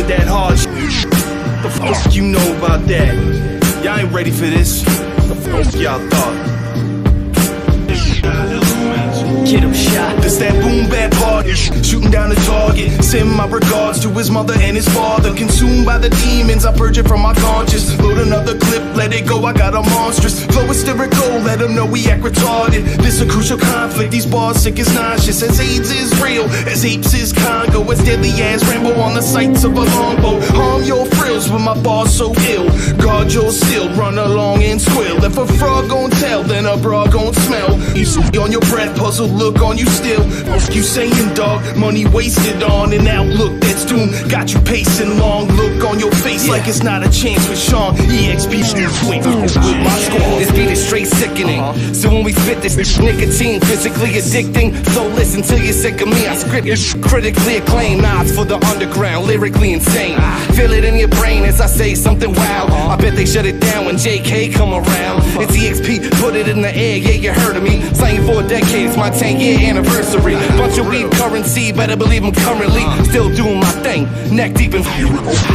with that hard shit. The fuck you know about that? Y'all ain't ready for this. The fuck y'all thought? Get him shot. This that boom bap hard shooting down the target. Send my regards to his mother and his father. Consumed by the demons, I purge it from my conscience. Load another clip, let it go, I got a monstrous flow hysterical, let him know we act retarded. This a crucial conflict, these bars sick as nauseous. As AIDS is real, as apes is Congo. As deadly as Rambo on the sights of a longbow. Harm your frills with my bars so ill. Guard your still, run along and squill. If a frog gon' tell, then a bra gon' smell. You on your breath, puzzle look on you still. You saying, dog, money wasted on an outlook that's doomed. Got you pacing long, look on your face like it's not a chance with Sean. EXP with my score. This beat is straight sickening. So when we spit this nicotine, physically addicting. So listen till you're sick of me. I script critically acclaimed. Nods for the underground, lyrically insane. Feel it in your brain as I say something wild. I bet they shut it down when JK come around. It's EXP, put it in the air, yeah, you heard of me. Slaying for a decade, it's my 10-year anniversary. Bunch of weed currency, better believe I'm currently still doing my thing. Neck deep in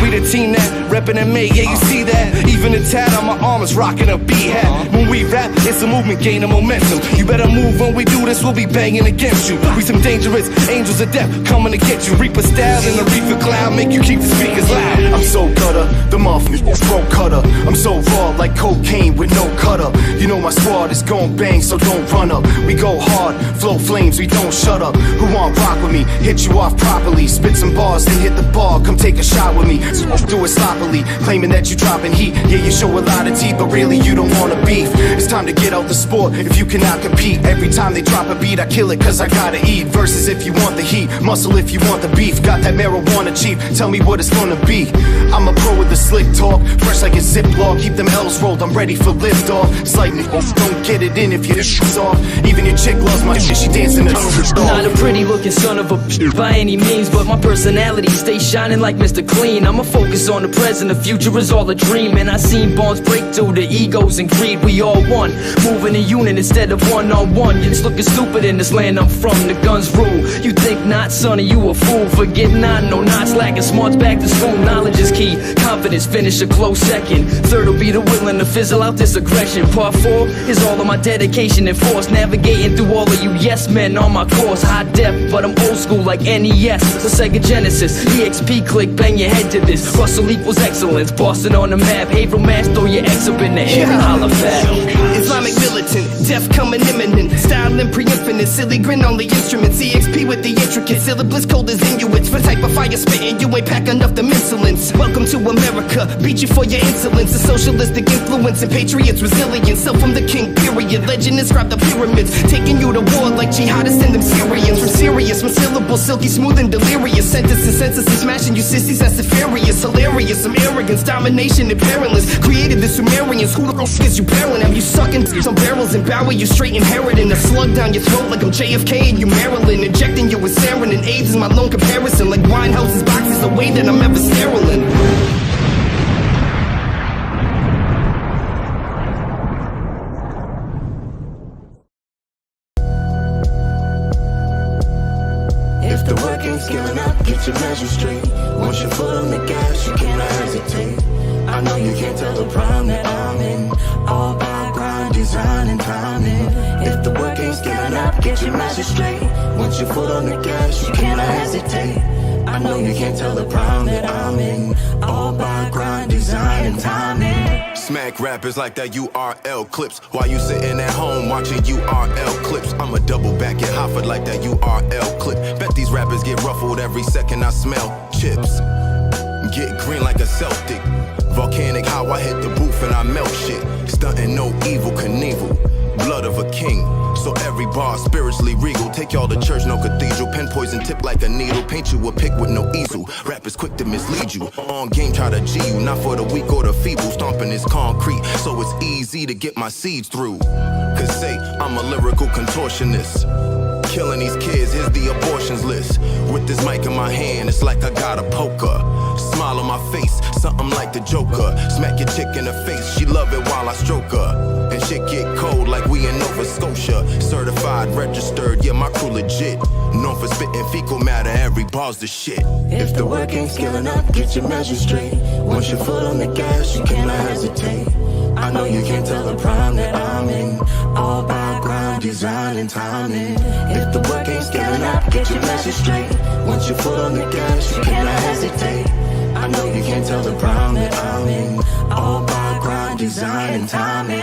we the team that reppin' and made, yeah, you see that? Even the tat on my arm is rocking a B-hat. When we rap, it's a movement gaining momentum. You better move when we do this, we'll be banging against you. We some dangerous angels of death coming to get you. Reaper style in the reefer cloud, make you keep the speakers loud. I'm so gutter, the motherfucker's throat cutter. I'm so raw like cocaine with no cutter. You know my squad is gon' bang, so don't run up. We go hard, flow flames, we don't shut up. Who want rock with me? Hit you off properly. Spit some bars, then hit the bar, come take a shot with me. Do it sloppily, claiming that you dropping heat. Yeah, you show a lot of teeth, but really you don't wanna beef. It's time to get out the sport if you cannot compete. Every time they drop a beat, I kill it cause I gotta eat. Versus if you want the heat, muscle if you want the beef. Got that marijuana cheap, tell me what it's gonna be. I'm a pro with the slick talk, fresh like a Ziploc. Keep them L's rolled, I'm ready for lift off. It's like don't get it in if your shit's off. Even your chick loves my shit, she dancing to Not a pretty looking son of a by any means, but my personality stays shining like Mr. Clean. I'ma focus on the present, the future is all a dream. And I seen bonds break through the egos and greed. We all one, moving in unit instead of one-on-one. You're just looking stupid in this land I'm from, the guns rule. You think not, sonny, you a fool. Forget not, no not slacking, smarts back to school. Knowledge is key, confidence finish a close second. Third will be the willing to fizzle out this aggression. Part 4 is all of my dedication and force. Navigating through all of you yes men on my course. High def, but I'm old school like NES. The Sega Genesis, EXP click, bang your head to this. Russell equals excellence, Boston on the map. Haverhill Mass, throw your X up in the air and holla back. Islamic militant, death coming imminent. Styling pre-infinite, silly grin on the instruments. EXP with the intricate syllabus, cold as Inuits. For type of fire spitting, you ain't pack enough them insolence. Welcome to America, beat you for your insolence. A socialistic influence and patriots resilience. Self from the king, period. Legend inscribed the pyramids. Taking you to war like jihadists and them Syrians. From serious, my syllables silky smooth and delirious. Sentences, sentences smashing you sissies, that's nefarious. Hilarious, some arrogance, domination and perilous. Created the Sumerians, who the f*** is you barreling? Have you sucking some barrels and bow you straight inheriting a slug down your throat like I'm JFK and you Maryland. Injecting you with sarin and AIDS is my lone comparison. Like Winehouse's box is the way that I'm ever sterile. If the work ain't scaling up, get your measure straight. Once your foot on the gas, you cannot hesitate. I know you can't tell the prime that I'm in. All by grind, design, and timing. If the work ain't scaling up, get your message straight. Once your foot on the gas, you cannot hesitate. I know you can't tell the prime that I'm in. All by grind, design, and timing. Smack rappers like that URL clips. While you sitting at home watching URL clips, I'ma double back and Hofford like that URL clip. Bet these rappers get ruffled every second I smell chips. Get green like a Celtic. Volcanic how I hit the roof and I melt shit. Stunting no evil Knievel. Blood of a king. So every bar spiritually regal. Take y'all to church, no cathedral. Pen poison tip like a needle. Paint you a pic with no easel. Rappers quick to mislead you. On game try to G you. Not for the weak or the feeble. Stomping is concrete, so it's easy to get my seeds through. Cause say I'm a lyrical contortionist. Killing these kids, here's the abortions list. With this mic in my hand, it's like I got a poker. Smile on my my face, something like the Joker. Smack your chick in the face, she love it while I stroke her. And shit get cold like we in Nova Scotia. Certified, registered, yeah, my crew legit. Known for spitting fecal matter, every bar's the shit. If the work ain't scaling up, get your measure straight. Once your foot on the gas, you cannot hesitate. I know you can't tell the prime that I'm in. All by grind, design, and timing. If the work ain't scaling up, get your message straight. Once your foot on the gas, you cannot hesitate. I know you can't tell the prime that I'm in. All by grind, design, and timing.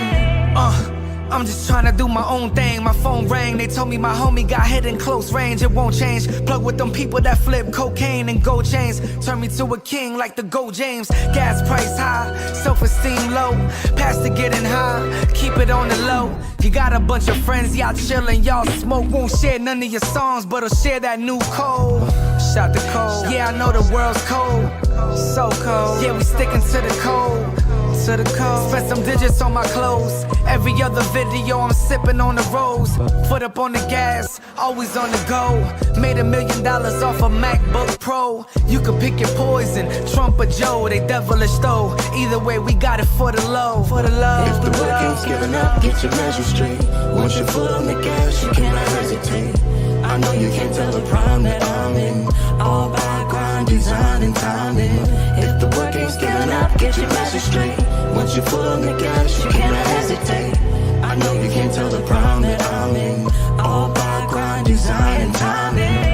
I'm just trying to do my own thing. My phone rang, they told me my homie got hit in close range. It won't change. Plug with them people that flip cocaine and gold chains. Turn me to a king like the Gold James. Gas price high, self-esteem low. Past to getting high, keep it on the low. You got a bunch of friends, y'all chillin', y'all smoke. Won't share none of your songs, but'll share that new code. Shout the code. Yeah, I know the world's cold. So cold. Yeah, we sticking to the code. To the code. Spent some digits on my clothes. Every other video I'm sipping on the rose. Foot up on the gas, always on the go. Made $1 million off a MacBook Pro. You could pick your poison, Trump or Joe. They devilish though. Either way, we got it for the low. For the low. If the work ain't scaling up, get your measure straight. Once your foot on the gas, you cannot hesitate. I know you can't tell the prime that I'm in. All by grind, design, and timing. If the work ain't scaling up, get your message straight. Once your foot on the gas, you cannot hesitate. I know you can't tell the prime that I'm in. All by grind, design, and timing.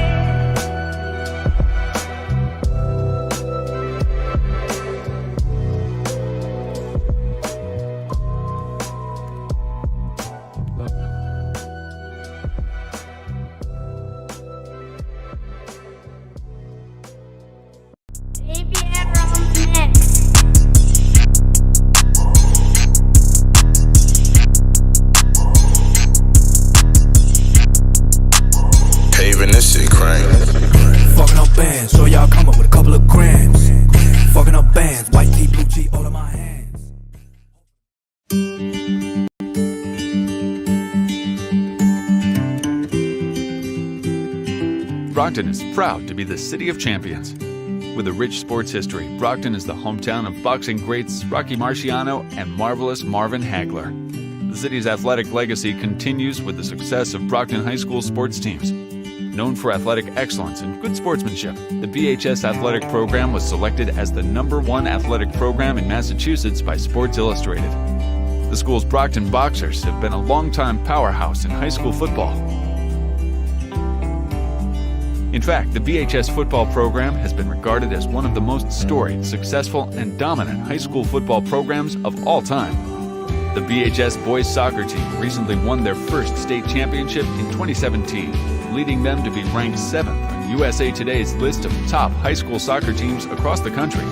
Fucking up bands, so y'all come up with a couple of grams. Fucking up bands, white tee, blue G, all in my hands. Brockton is proud to be the city of champions. With a rich sports history, Brockton is the hometown of boxing greats Rocky Marciano and marvelous Marvin Hagler. The city's athletic legacy continues with the success of Brockton High School sports teams. Known for athletic excellence and good sportsmanship, the BHS athletic program was selected as the #1 athletic program in Massachusetts by Sports Illustrated. The school's Brockton Boxers have been a longtime powerhouse in high school football. In fact, the BHS football program has been regarded as one of the most storied, successful, and dominant high school football programs of all time. The BHS boys soccer team recently won their first state championship in 2017, leading them to be ranked 7th on USA Today's list of top high school soccer teams across the country.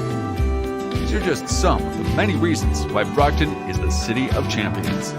These are just some of the many reasons why Brockton is the city of champions.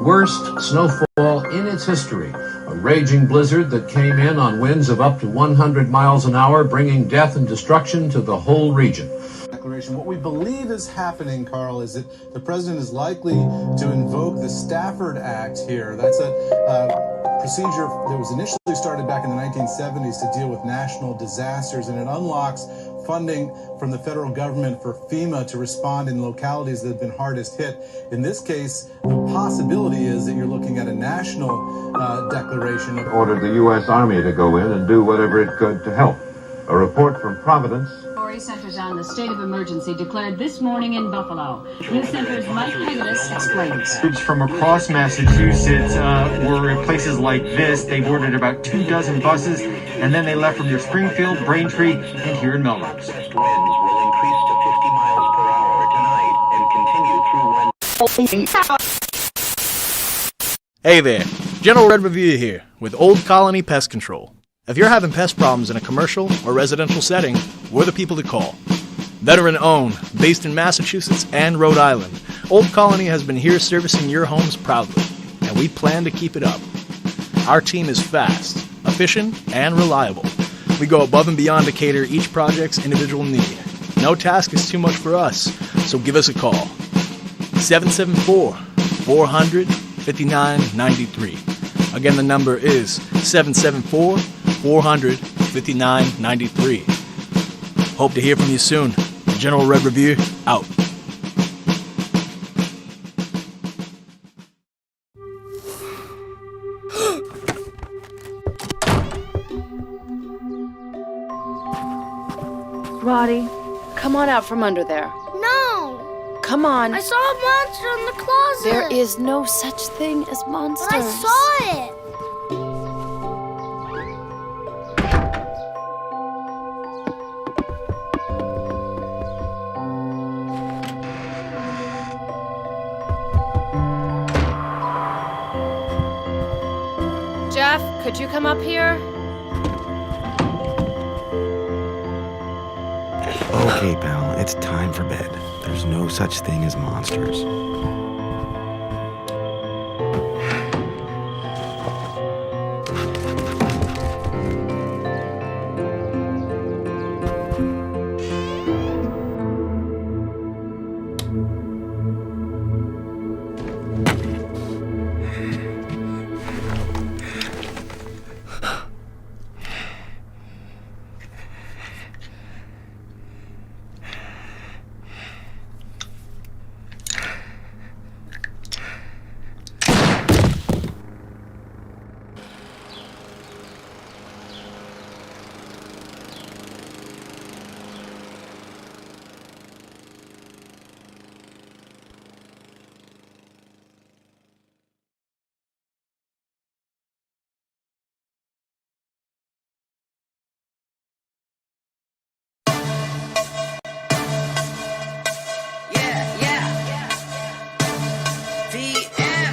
Worst snowfall in its history. A raging blizzard that came in on winds of up to 100 miles an hour, bringing death and destruction to the whole region. What we believe is happening, Carl, is that the president is likely to invoke the Stafford Act here. That's a procedure that was initially started back in the 1970s to deal with national disasters, and it unlocks funding from the federal government for FEMA to respond in localities that have been hardest hit. In this case, the possibility is that you're looking at a national declaration. Ordered the U.S. Army to go in and do whatever it could to help. A report from Providence. Story centers on the state of emergency declared this morning in Buffalo. News Center's Mike Pegasus explains. Troops from across Massachusetts were in places like this. They've ordered about 24 buses and then they left from near Springfield, Braintree, and here in Melrose. Winds will increase to 50 miles per hour tonight and continue through Wednesday. Hey there, General Red Review here with Old Colony Pest Control. If you're having pest problems in a commercial or residential setting, we're the people to call. Veteran-owned, based in Massachusetts and Rhode Island, Old Colony has been here servicing your homes proudly, and we plan to keep it up. Our team is fast, efficient, and reliable. We go above and beyond to cater each project's individual need. No task is too much for us, so give us a call. 774-400-5993. Again, the number is 774-400-5993. Hope to hear from you soon. General Red Review, out. Roddy, come on out from under there. No! Come on. I saw a monster in the closet! There is no such thing as monsters. But I saw it! Jeff, could you come up here? Okay, pal, it's time for bed. There's no such thing as monsters.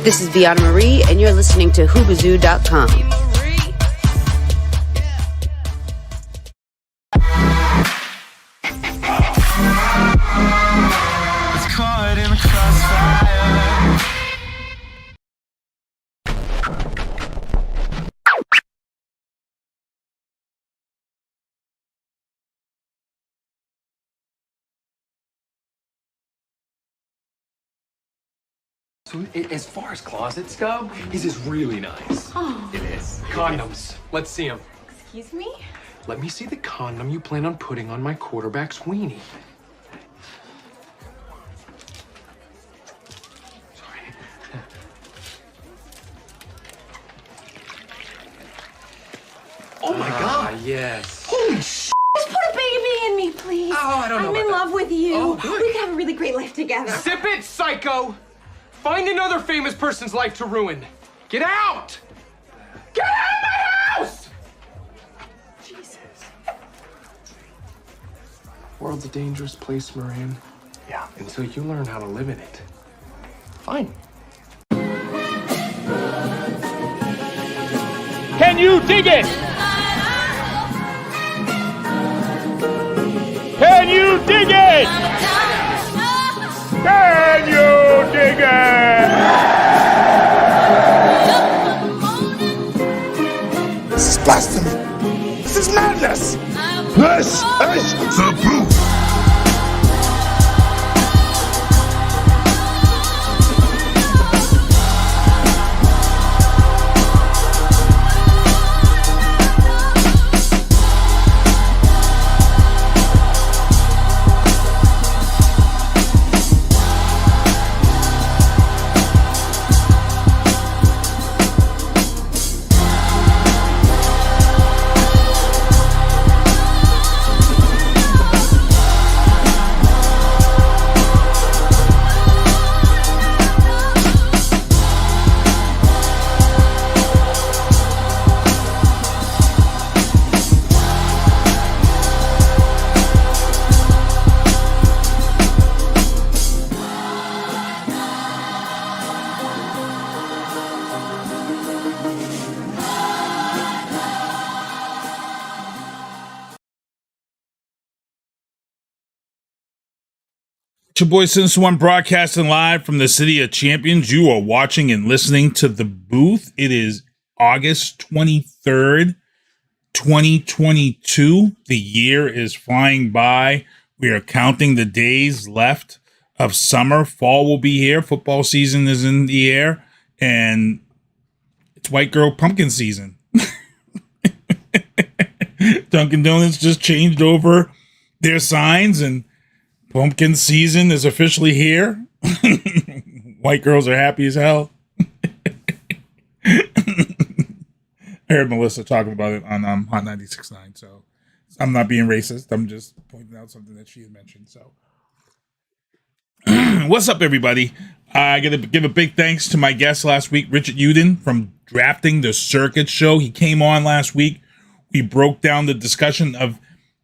This is Viana Marie, and you're listening to Hoobazoo.com. It's caught in the crossfire. So as far as closets go, his is really nice. Oh. It is. Condoms. Let's see them. Excuse me? Let me see the condom you plan on putting on my quarterback's weenie. Sorry. Oh my God. Yes. Holy sh**. Just put a baby in me, please. Oh, I don't know I'm about in that. love with you. Oh, good. We could have a really great life together. Zip it, psycho! Find another famous person's life to ruin. Get out! Get out of my house! Jesus. World's a dangerous place, Moran. Yeah, until you learn how to live in it. Fine. Can you dig it? Can you dig it? Can you dig it? This is blasphemy. This is madness. This is the proof. It's your boy Citizen One broadcasting live from the City of Champions. You are watching and listening to The Booth. It is August 23rd, 2022. The year is flying by. We are counting the days left of summer. Fall will be here. Football season is in the air. And it's white girl pumpkin season. Dunkin' Donuts just changed over their signs and pumpkin season is officially here. White girls are happy as hell. I heard Melissa talking about it on Hot 96.9, so I'm not being racist. I'm just pointing out something that she had mentioned. So, what's up, everybody? I got to give a big thanks to my guest last week, Richard Youden from Drafting the Circuit Show. He came on last week. We broke down the discussion of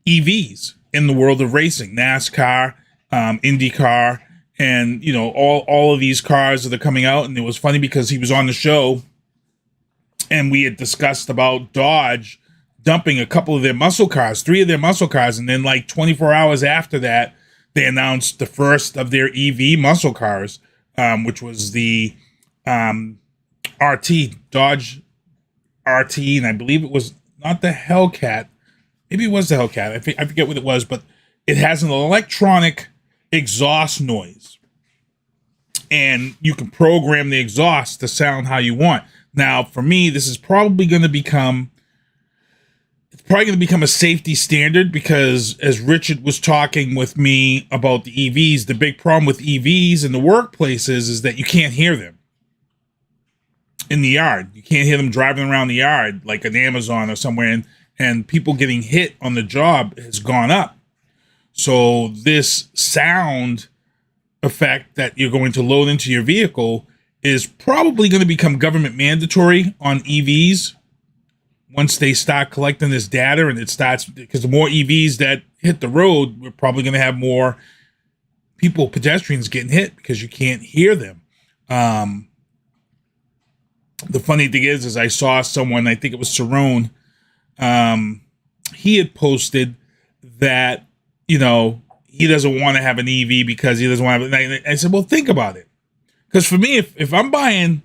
EVs in the world of racing, NASCAR, IndyCar, and all of these cars that are coming out. And it was funny because he was on the show, and we had discussed about Dodge dumping a couple of their muscle cars, 3 of their muscle cars, and then like 24 hours after that, they announced the first of their EV muscle cars, which was the RT, Dodge RT, and I believe it was not the Hellcat. Maybe it was the Hellcat. I forget what it was, but it has an electronic exhaust noise. And you can program the exhaust to sound how you want. Now, for me, this is probably going to become a safety standard because as Richard was talking with me about the EVs, the big problem with EVs in the workplaces is that you can't hear them in the yard. You can't hear them driving around the yard like an Amazon or somewhere, and people getting hit on the job has gone up. So this sound effect that you're going to load into your vehicle is probably going to become government mandatory on EVs once they start collecting this data, and it starts, because the more EVs that hit the road, we're probably going to have more pedestrians getting hit because you can't hear them. The funny thing is I saw someone, I think it was Cerrone, he had posted that, he doesn't want to have an EV because he doesn't want to have it. And I said, well, think about it. Because for me, if I'm buying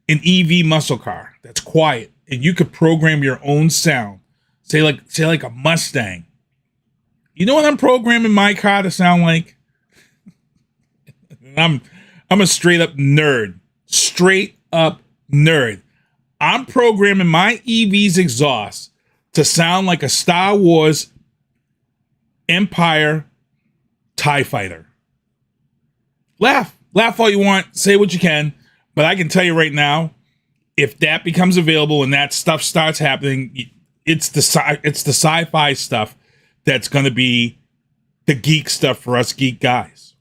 an EV muscle car that's quiet and you could program your own sound, say like a Mustang, you know what I'm programming my car to sound like? I'm a straight up nerd. I'm programming my EV's exhaust to sound like a Star Wars Empire TIE fighter. Laugh all you want, say what you can, but I can tell you right now, if that becomes available and that stuff starts happening, it's the sci-fi stuff that's going to be the geek stuff for us geek guys.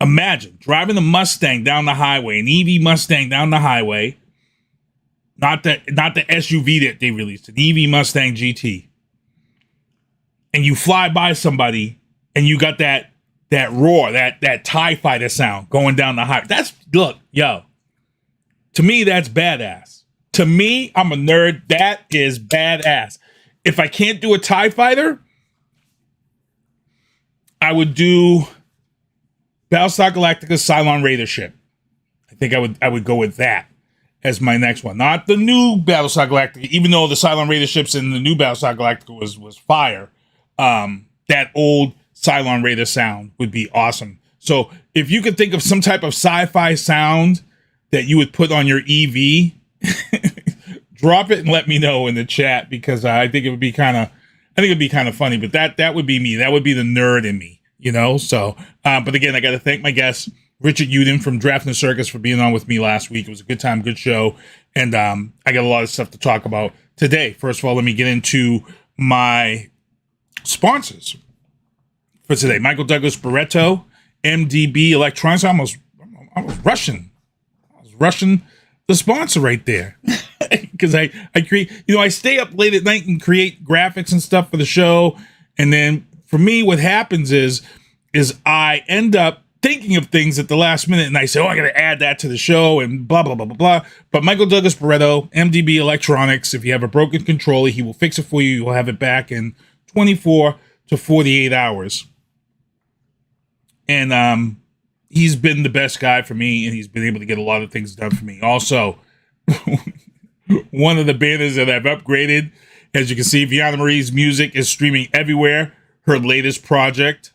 Imagine driving a Mustang down the highway, an EV Mustang down the highway, not the SUV that they released, an EV Mustang GT, and you fly by somebody and you got that roar, that TIE fighter sound going down the highway. To me, that's badass. To me, I'm a nerd. That is badass. If I can't do a TIE fighter, I would do Battlestar Galactica's Cylon Raider ship. I think I would go with that as my next one. Not the new Battlestar Galactica, even though the Cylon Raider ships in the new Battlestar Galactica was fire. That old Cylon Raider sound would be awesome. So if you could think of some type of sci-fi sound that you would put on your EV, drop it and let me know in the chat, because I think it'd be kind of funny. But that would be me. That would be the nerd in me, So, but again, I got to thank my guest Richard Youden from Drafting the Circus for being on with me last week. It was a good time, good show, and I got a lot of stuff to talk about today. First of all, let me get into my sponsors for today. Michael Douglas Barreto, MDB Electronics. I was rushing the sponsor right there because I create, I stay up late at night and create graphics and stuff for the show. And then for me, what happens is I end up thinking of things at the last minute and I say, I got to add that to the show and blah, blah, blah, blah, blah. But Michael Douglas Barreto, MDB Electronics, if you have a broken controller, he will fix it for you. You will have it back in 24 to 48 hours. And he's been the best guy for me, and he's been able to get a lot of things done for me. Also, one of the banners that I've upgraded, as you can see, Vianna Marie's music is streaming everywhere. Her latest project,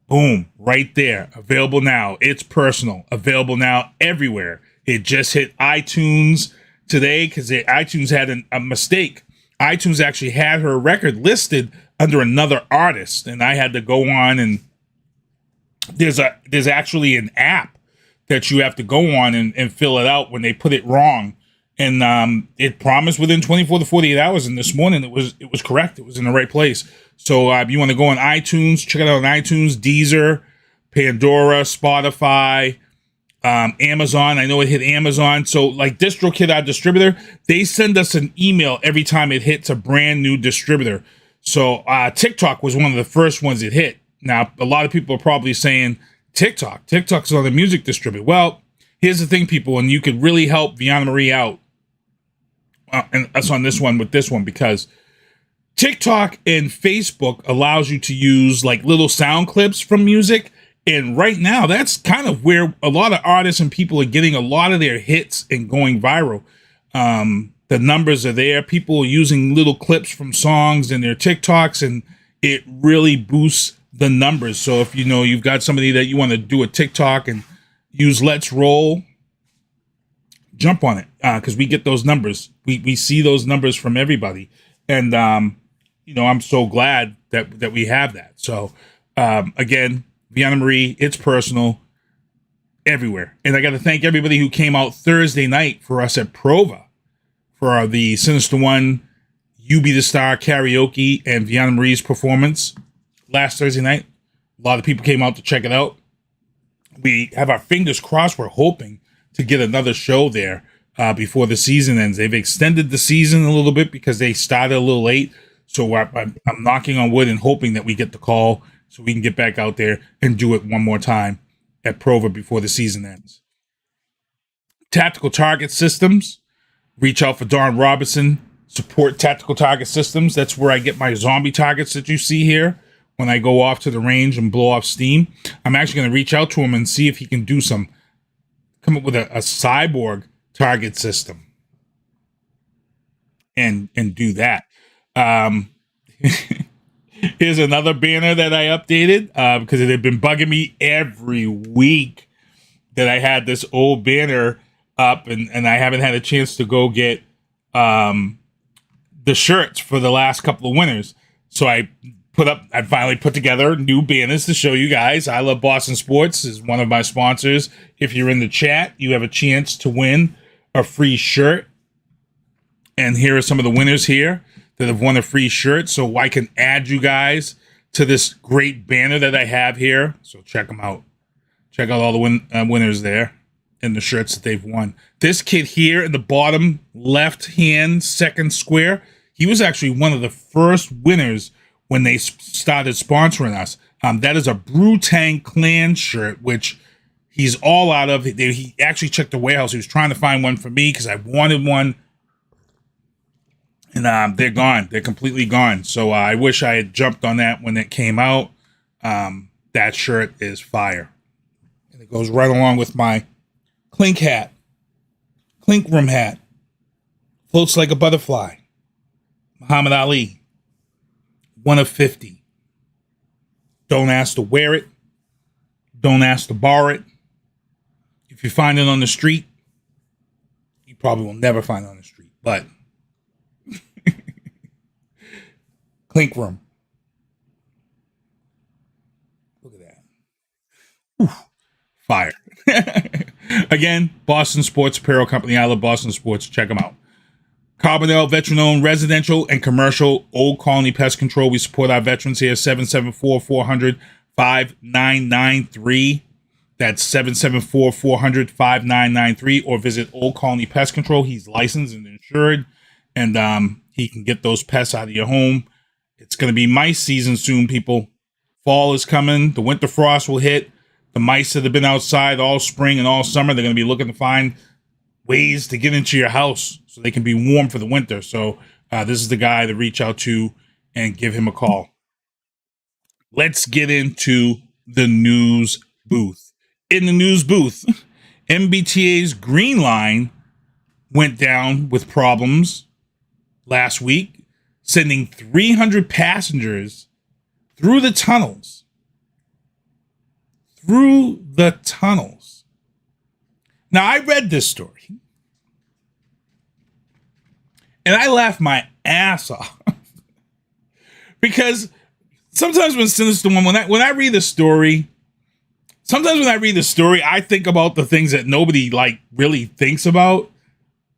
boom, right there, available now. It's personal, available now everywhere. It just hit iTunes today because iTunes had a mistake. iTunes actually had her record listed under another artist, and I had to go on, and there's actually an app that you have to go on and fill it out when they put it wrong. And it promised within 24 to 48 hours, and this morning it was correct. It was in the right place. So if you want to go on iTunes, check it out on iTunes, Deezer, Pandora, Spotify, Amazon. I know it hit Amazon. So like DistroKid, our distributor, they send us an email every time it hits a brand new distributor. So TikTok was one of the first ones it hit. Now, a lot of people are probably saying, TikTok's on the music distributor. Well, here's the thing, people, and you could really help Vianna Marie out and us on this one with this one, because TikTok and Facebook allows you to use like little sound clips from music. And right now, that's kind of where a lot of artists and people are getting a lot of their hits and going viral. The numbers are there. People are using little clips from songs in their TikToks, and it really boosts the numbers. So if you've got somebody that you want to do a TikTok and use Let's Roll, jump on it, because we get those numbers. We see those numbers from everybody. And, I'm so glad that we have that. So, again, Vianna Marie, it's personal everywhere. And I got to thank everybody who came out Thursday night for us at Prova for the Sinister One, You Be the Star karaoke and Vianna Marie's performance last Thursday night. A lot of people came out to check it out. We have our fingers crossed. We're hoping to get another show there before the season ends. They've extended the season a little bit because they started a little late. So I'm knocking on wood and hoping that we get the call so we can get back out there and do it one more time at Prova before the season ends. Tactical Target Systems. Reach out for Don Robinson. Support Tactical Target Systems. That's where I get my zombie targets that you see here when I go off to the range and blow off steam. I'm actually going to reach out to him and see if he can come up with a cyborg target system and do that. Here's another banner that I updated because it had been bugging me every week that I had this old banner up, and I haven't had a chance to go get the shirts for the last couple of winners. So I finally put together new banners to show you guys. I Love Boston Sports is one of my sponsors. If you're in the chat, you have a chance to win a free shirt. And here are some of the winners here that have won a free shirt. So I can add you guys to this great banner that I have here. So check them out. Check out all the winners there and the shirts that they've won. This kid here in the bottom left-hand second square, he was actually one of the first winners when they started sponsoring us. That is a Brutang Clan shirt, which he's all out of. He actually checked the warehouse. He was trying to find one for me because I wanted one. And they're gone. They're completely gone. So I wish I had jumped on that when it came out. That shirt is fire. And it goes right along with my Clink room hat. Floats like a butterfly. Muhammad Ali. 1 of 50. Don't ask to wear it. Don't ask to borrow it. If you find it on the street, you probably will never find it on the street. But Clink room. Look at that. Oof. Fire. Again, Boston Sports Apparel Company. I Love Boston Sports. Check them out. Carbondale, veteran-owned residential and commercial Old Colony Pest Control. We support our veterans here. 774-400-5993. That's 774-400-5993. Or visit Old Colony Pest Control. He's licensed and insured. And he can get those pests out of your home. It's going to be mice season soon, people. Fall is coming. The winter frost will hit. The mice that have been outside all spring and all summer, they're going to be looking to find ways to get into your house so they can be warm for the winter. So this is the guy to reach out to and give him a call. Let's get into the news booth. In the news booth, MBTA's Green Line went down with problems last week, sending 300 passengers through the tunnels. Through the tunnels. Now, I read this story, and I laughed my ass off. Because sometimes when I read the story, I think about the things that nobody like really thinks about,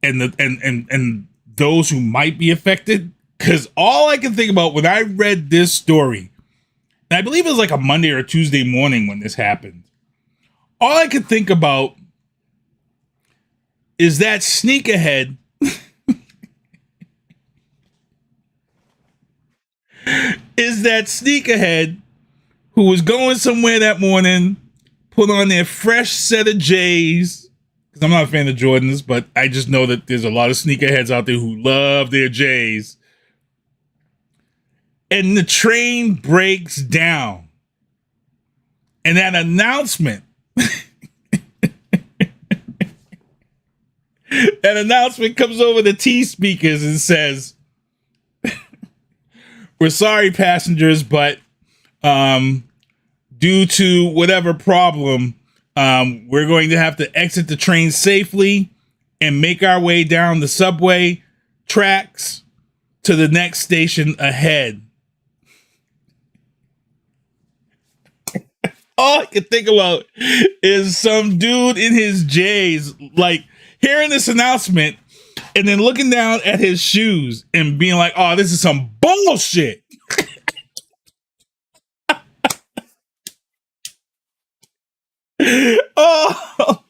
and those who might be affected. Because all I can think about when I read this story, and I believe it was like a Monday or Tuesday morning when this happened, all I could think about is that sneak ahead who was going somewhere that morning, put on their fresh set of J's, because I'm not a fan of Jordans, but I just know that there's a lot of sneakerheads out there who love their J's. And the train breaks down. And that announcement, comes over the T speakers and says, "We're sorry, passengers, but due to whatever problem, we're going to have to exit the train safely and make our way down the subway tracks to the next station ahead." All I can think about is some dude in his J's, like, hearing this announcement and then looking down at his shoes and being like, "Oh, this is some bullshit." Oh,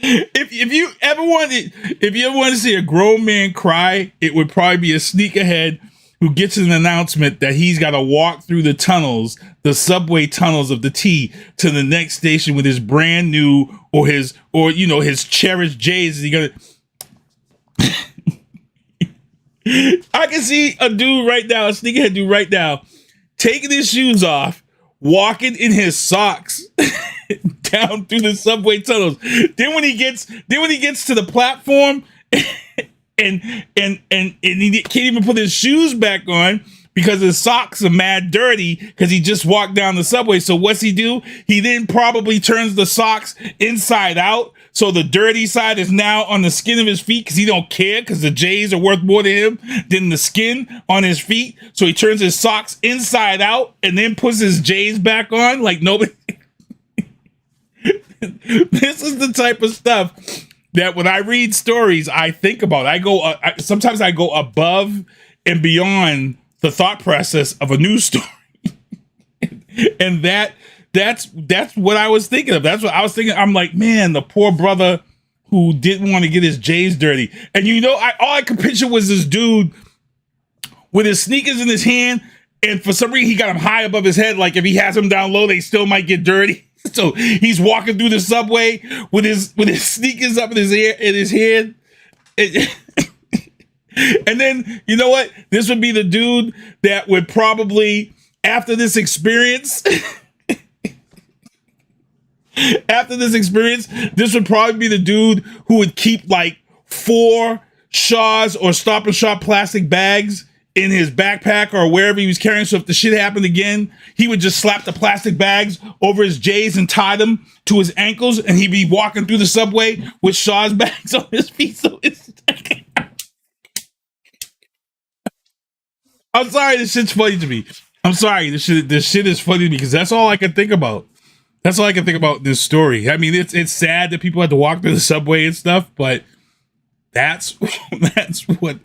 if you ever want to see a grown man cry, it would probably be a sneakerhead who gets an announcement that he's got to walk through the tunnels, the subway tunnels of the T, to the next station with his brand new or his cherished J's. He gonna. I can see a dude right now, a sneakerhead dude right now, taking his shoes off, walking in his socks down through the subway tunnels. Then when he gets to the platform and he can't even put his shoes back on because his socks are mad dirty because he just walked down the subway. So what's he do? He then probably turns the socks inside out. So the dirty side is now on the skin of his feet because he don't care because the J's are worth more to him than the skin on his feet. So he turns his socks inside out and then puts his J's back on like nobody. This is the type of stuff that when I read stories, I think about. Sometimes I go above and beyond the thought process of a news story. And that's what I was thinking of. That's what I was thinking. I'm like, man, the poor brother who didn't want to get his J's dirty. And all I could picture was this dude with his sneakers in his hand, and for some reason he got them high above his head. Like if he has them down low, they still might get dirty. So he's walking through the subway with his sneakers up in his head. And then, you know what? This would be the dude that would probably, after this experience, this would probably be the dude who would keep like 4 Shaw's or Stop and Shop plastic bags in his backpack or wherever he was carrying. So if the shit happened again, he would just slap the plastic bags over his J's and tie them to his ankles, and he'd be walking through the subway with Shaw's bags on his feet. So I'm sorry, this shit's funny to me. I'm sorry, this shit is funny to me because that's all I can think about. That's all I can think about this story. I mean, it's sad that people had to walk through the subway and stuff, but that's what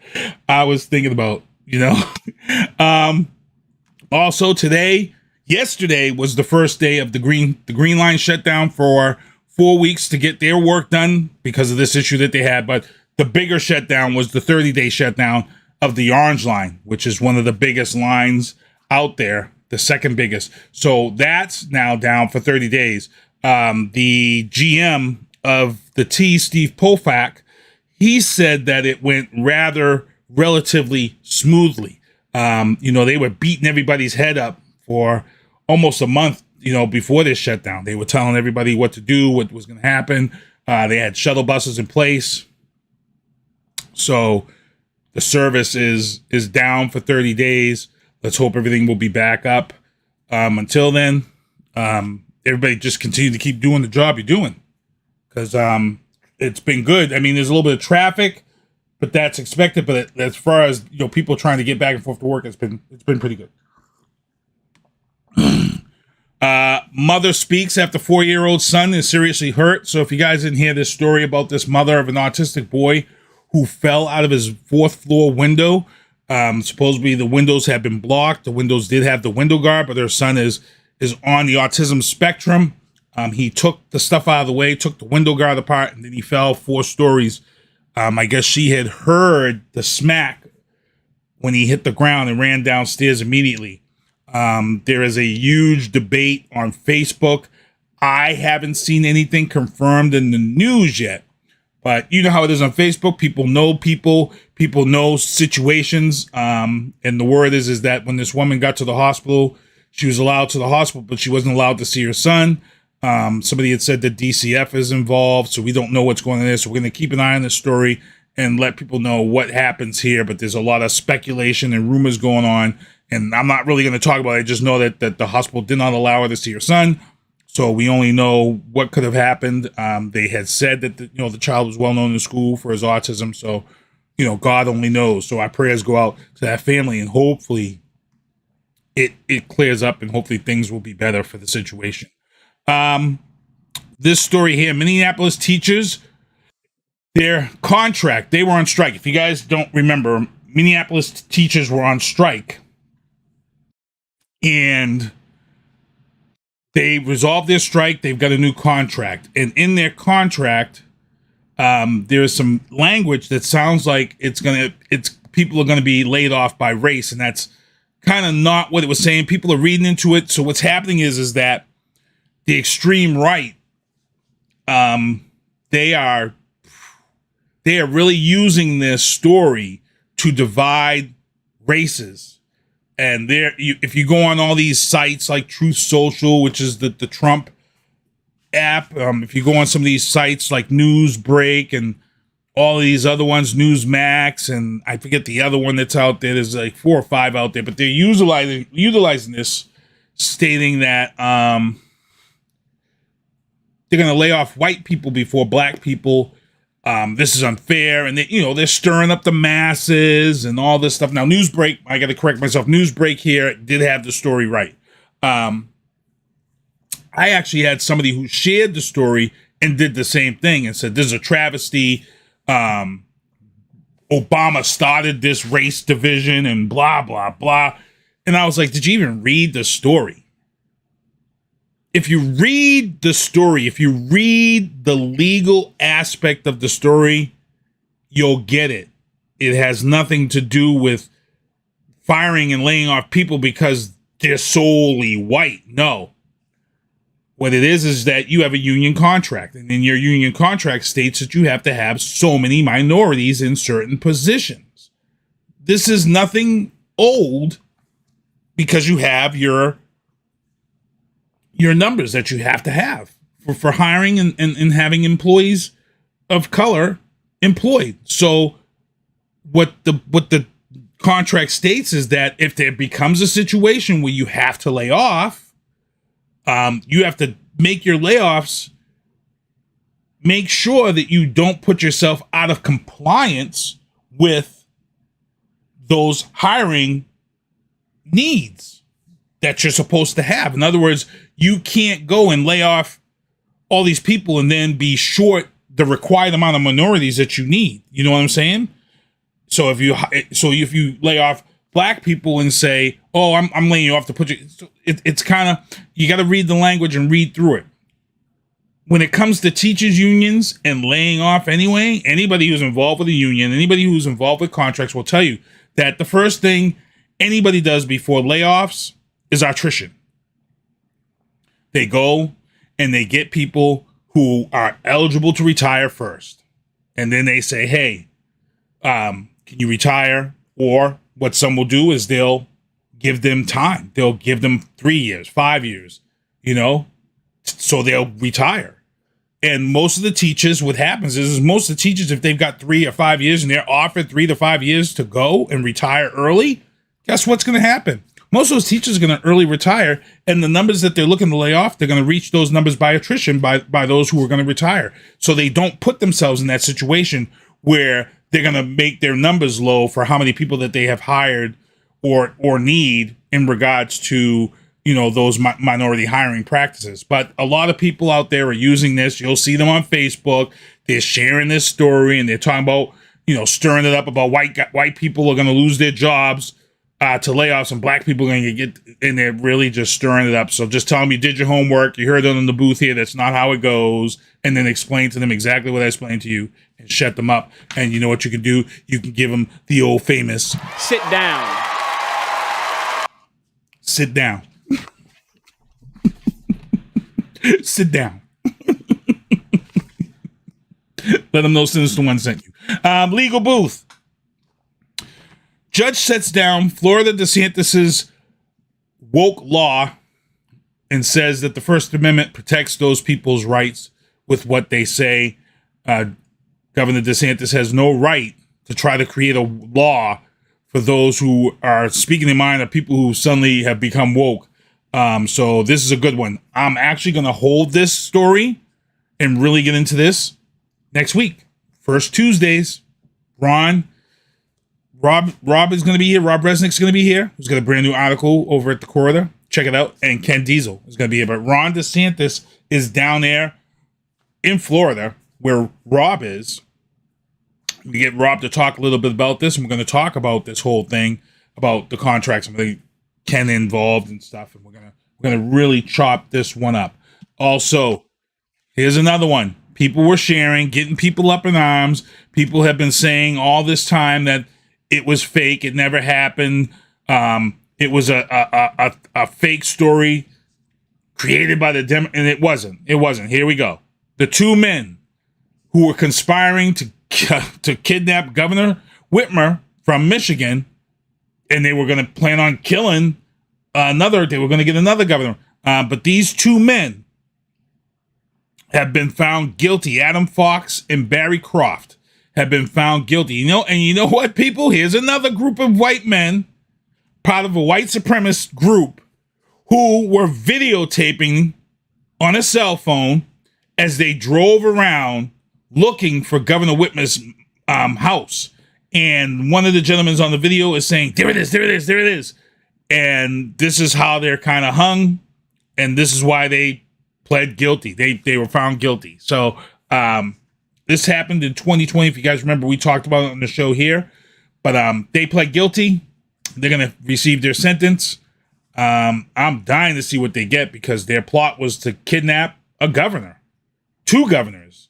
I was thinking about, you know. Also yesterday was the first day of the Green Line shutdown for 4 weeks to get their work done because of this issue that they had. But the bigger shutdown was the 30-day shutdown of the Orange Line, which is one of the biggest lines out there, the second biggest. So that's now down for 30 days. The GM of the T, Steve Poftak, he said that it went relatively smoothly. They were beating everybody's head up for almost a month before this shutdown. They were telling everybody what to do, what was going to happen. They had shuttle buses in place. So the service is down for 30 days. Let's hope everything will be back up. Until then, everybody just continue to keep doing the job you're doing, because it's been good. I mean, there's a little bit of traffic, but that's expected. But as far as people trying to get back and forth to work, it's been pretty good. Mother speaks after 4-year-old son is seriously hurt. So if you guys didn't hear this story about this mother of an autistic boy who fell out of his 4th floor window, supposedly the windows have been blocked. The windows did have the window guard, but their son is on the autism spectrum. He took the stuff out of the way, took the window guard apart, and then he fell 4 stories. I guess she had heard the smack when he hit the ground and ran downstairs immediately. There is a huge debate on Facebook. I haven't seen anything confirmed in the news yet, but you know how it is on Facebook. People know situations. And the word is that when this woman got to the hospital, she was allowed to the hospital, but she wasn't allowed to see her son. Somebody had said that DCF is involved, so we don't know what's going on there. So we're going to keep an eye on this story and let people know what happens here. But there's a lot of speculation and rumors going on. And I'm not really going to talk about it. I just know that the hospital did not allow her to see her son. So we only know what could have happened. They had said that the child was well known in school for his autism. So, God only knows. So our prayers go out to that family, and hopefully it clears up, and hopefully things will be better for the situation. This story here, Minneapolis teachers, their contract, they were on strike. If you guys don't remember, Minneapolis teachers were on strike. And they resolved their strike. They've got a new contract. And in their contract, there is some language that sounds like people are going to be laid off by race. And that's kind of not what it was saying. People are reading into it. So what's happening is that the extreme right, they are really using this story to divide races. And if you go on all these sites like Truth Social, which is the Trump app, if you go on some of these sites like Newsbreak and all of these other ones, Newsmax, and I forget the other one that's out there. There's like 4 or 5 out there, but they're utilizing this, stating that they're going to lay off white people before black people. This is unfair, and they're stirring up the masses and all this stuff. Now, Newsbreak, I got to correct myself. Newsbreak here did have the story right. I actually had somebody who shared the story and did the same thing and said, this is a travesty. Obama started this race division and blah, blah, blah. And I was like, did you even read the story? If you read the story, if you read the legal aspect of the story, you'll get it. It has nothing to do with firing and laying off people because they're solely white. No. What it is that you have a union contract, and in your union contract states that you have to have so many minorities in certain positions. This is nothing old, because you have your numbers that you have to have for hiring and having employees of color employed. So what the contract states is that if there becomes a situation where you have to lay off, you have to make your layoffs, make sure that you don't put yourself out of compliance with those hiring needs that you're supposed to have. In other words, you can't go and lay off all these people and then be short the required amount of minorities that you need. You know what I'm saying? So if you lay off black people and say, "Oh, I'm laying you off to put you," it's kind of, you got to read the language and read through it. When it comes to teachers unions and laying off anyway, anybody who's involved with a union, anybody who's involved with contracts will tell you that the first thing anybody does before layoffs is attrition. They go and they get people who are eligible to retire first. And then they say, hey, can you retire? Or what some will do is they'll give them time. They'll give them 3 years, 5 years. so they'll retire. And most of the teachers, what happens is most of the teachers, if they've got 3 or 5 years and they're offered 3 to 5 years to go and retire early, guess what's going to happen? Most of those teachers are going to early retire, and the numbers that they're looking to lay off, they're going to reach those numbers by attrition by those who are going to retire. So they don't put themselves in that situation where they're going to make their numbers low for how many people that they have hired or need in regards to those minority hiring practices. But a lot of people out there are using this. You'll see them on Facebook. They're sharing this story and they're talking about, stirring it up about white people are going to lose their jobs to layoffs and black people are going to get, and they're really just stirring it up. So just tell them you did your homework. You heard it on the booth here. That's not how it goes. And then explain to them exactly what I explained to you and shut them up. And you know what you can do? You can give them the old famous sit down. Sit down. Sit down. Let them know Sinister One sent you. Legal booth. Judge sets down Florida DeSantis's woke law and says that the First Amendment protects those people's rights with what they say. Governor DeSantis has no right to try to create a law for those who are speaking their mind, or people who suddenly have become woke. So this is a good one. I'm actually going to hold this story and really get into this next week. First Tuesdays. Rob is going to be here. Rob Resnick's going to be here. He's got a brand new article over at the Corridor. Check it out. And Ken Diesel is going to be here. But Ron DeSantis is down there in Florida where Rob is. We get Rob to talk a little bit about this, and we're going to talk about this whole thing about the contracts and the Ken involved and stuff, and we're gonna really chop this one up. Also, here's another one. People were sharing, getting people up in arms. People have been saying all this time that it was fake. It never happened. It was a fake story created by the and it wasn't. It wasn't. Here we go. The 2 men who were conspiring to kidnap Governor Whitmer from Michigan, and they were going to plan on killing they were going to get another governor. But these 2 men have been found guilty. Adam Fox and Barry Croft have been found guilty. And you know what, people? Here's another group of white men, part of a white supremacist group, who were videotaping on a cell phone as they drove around looking for Governor Whitmer's house. And one of the gentlemen on the video is saying, there it is, there it is, there it is. And this is how they're kind of hung. And this is why they pled guilty. They were found guilty. So this happened in 2020. If you guys remember, we talked about it on the show here. But they pled guilty. They're going to receive their sentence. I'm dying to see what they get, because their plot was to kidnap a governor. 2 governors.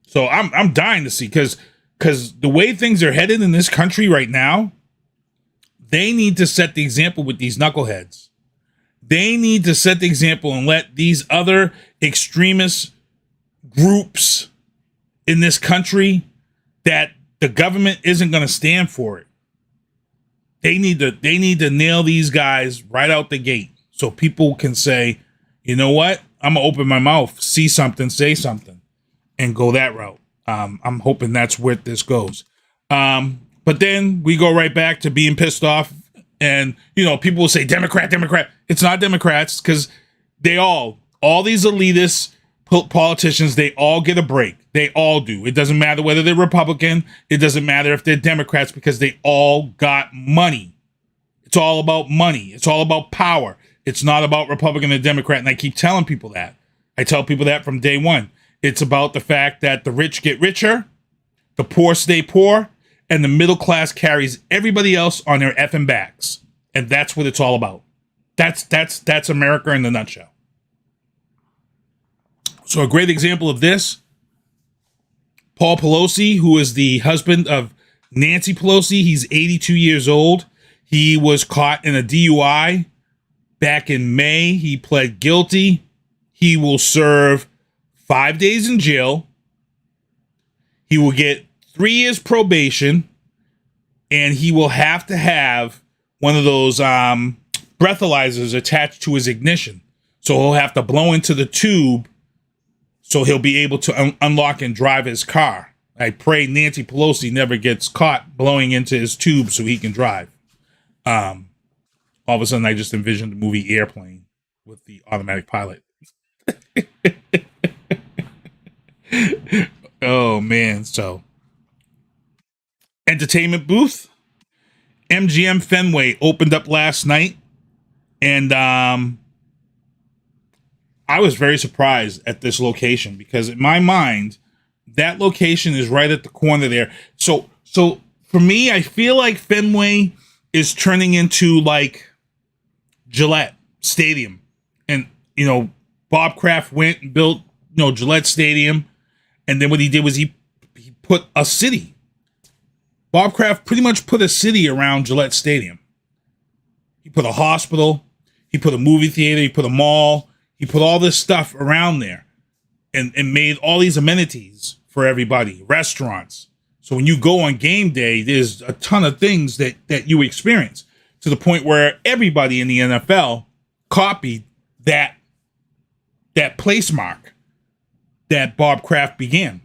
So I'm dying to see, because the way things are headed in this country right now, they need to set the example with these knuckleheads. They need to set the example and let these other extremist groups in this country that the government isn't going to stand for it. They need to nail these guys right out the gate, so people can say, you know what? I'm going to open my mouth, see something, say something, and go that route. I'm hoping that's where this goes. But then we go right back to being pissed off. And, people will say, Democrat. It's not Democrats, because all these elitist politicians, they all get a break. They all do. It doesn't matter whether they're Republican. It doesn't matter if they're Democrats, because they all got money. It's all about money. It's all about power. It's not about Republican or Democrat. And I keep telling people that. I tell people that from day one. It's about the fact that the rich get richer, the poor stay poor, and the middle class carries everybody else on their effing backs. And that's what it's all about. That's America in a nutshell. So a great example of this, Paul Pelosi, who is the husband of Nancy Pelosi. He's 82 years old. He was caught in a DUI back in May. He pled guilty. He will serve 5 days in jail. He will get 3 years probation, and he will have to have one of those breathalyzers attached to his ignition. So he'll have to blow into the tube so he'll be able to unlock and drive his car. I pray Nancy Pelosi never gets caught blowing into his tube so he can drive. All of a sudden, I just envisioned the movie Airplane with the automatic pilot. Oh, man. So, entertainment booth. MGM Fenway opened up last night. And I was very surprised at this location because in my mind, that location is right at the corner there. So for me, I feel like Fenway is turning into like Gillette Stadium. And, you know, Bob Kraft went and built, you know, Gillette Stadium. And then what he did was he put a city. Bob Kraft pretty much put a city around Gillette Stadium. He put a hospital. He put a movie theater. He put a mall. He put all this stuff around there and made all these amenities for everybody, restaurants. So when you go on game day, there's a ton of things that you experience to the point where everybody in the NFL copied that place mark that Bob Kraft began.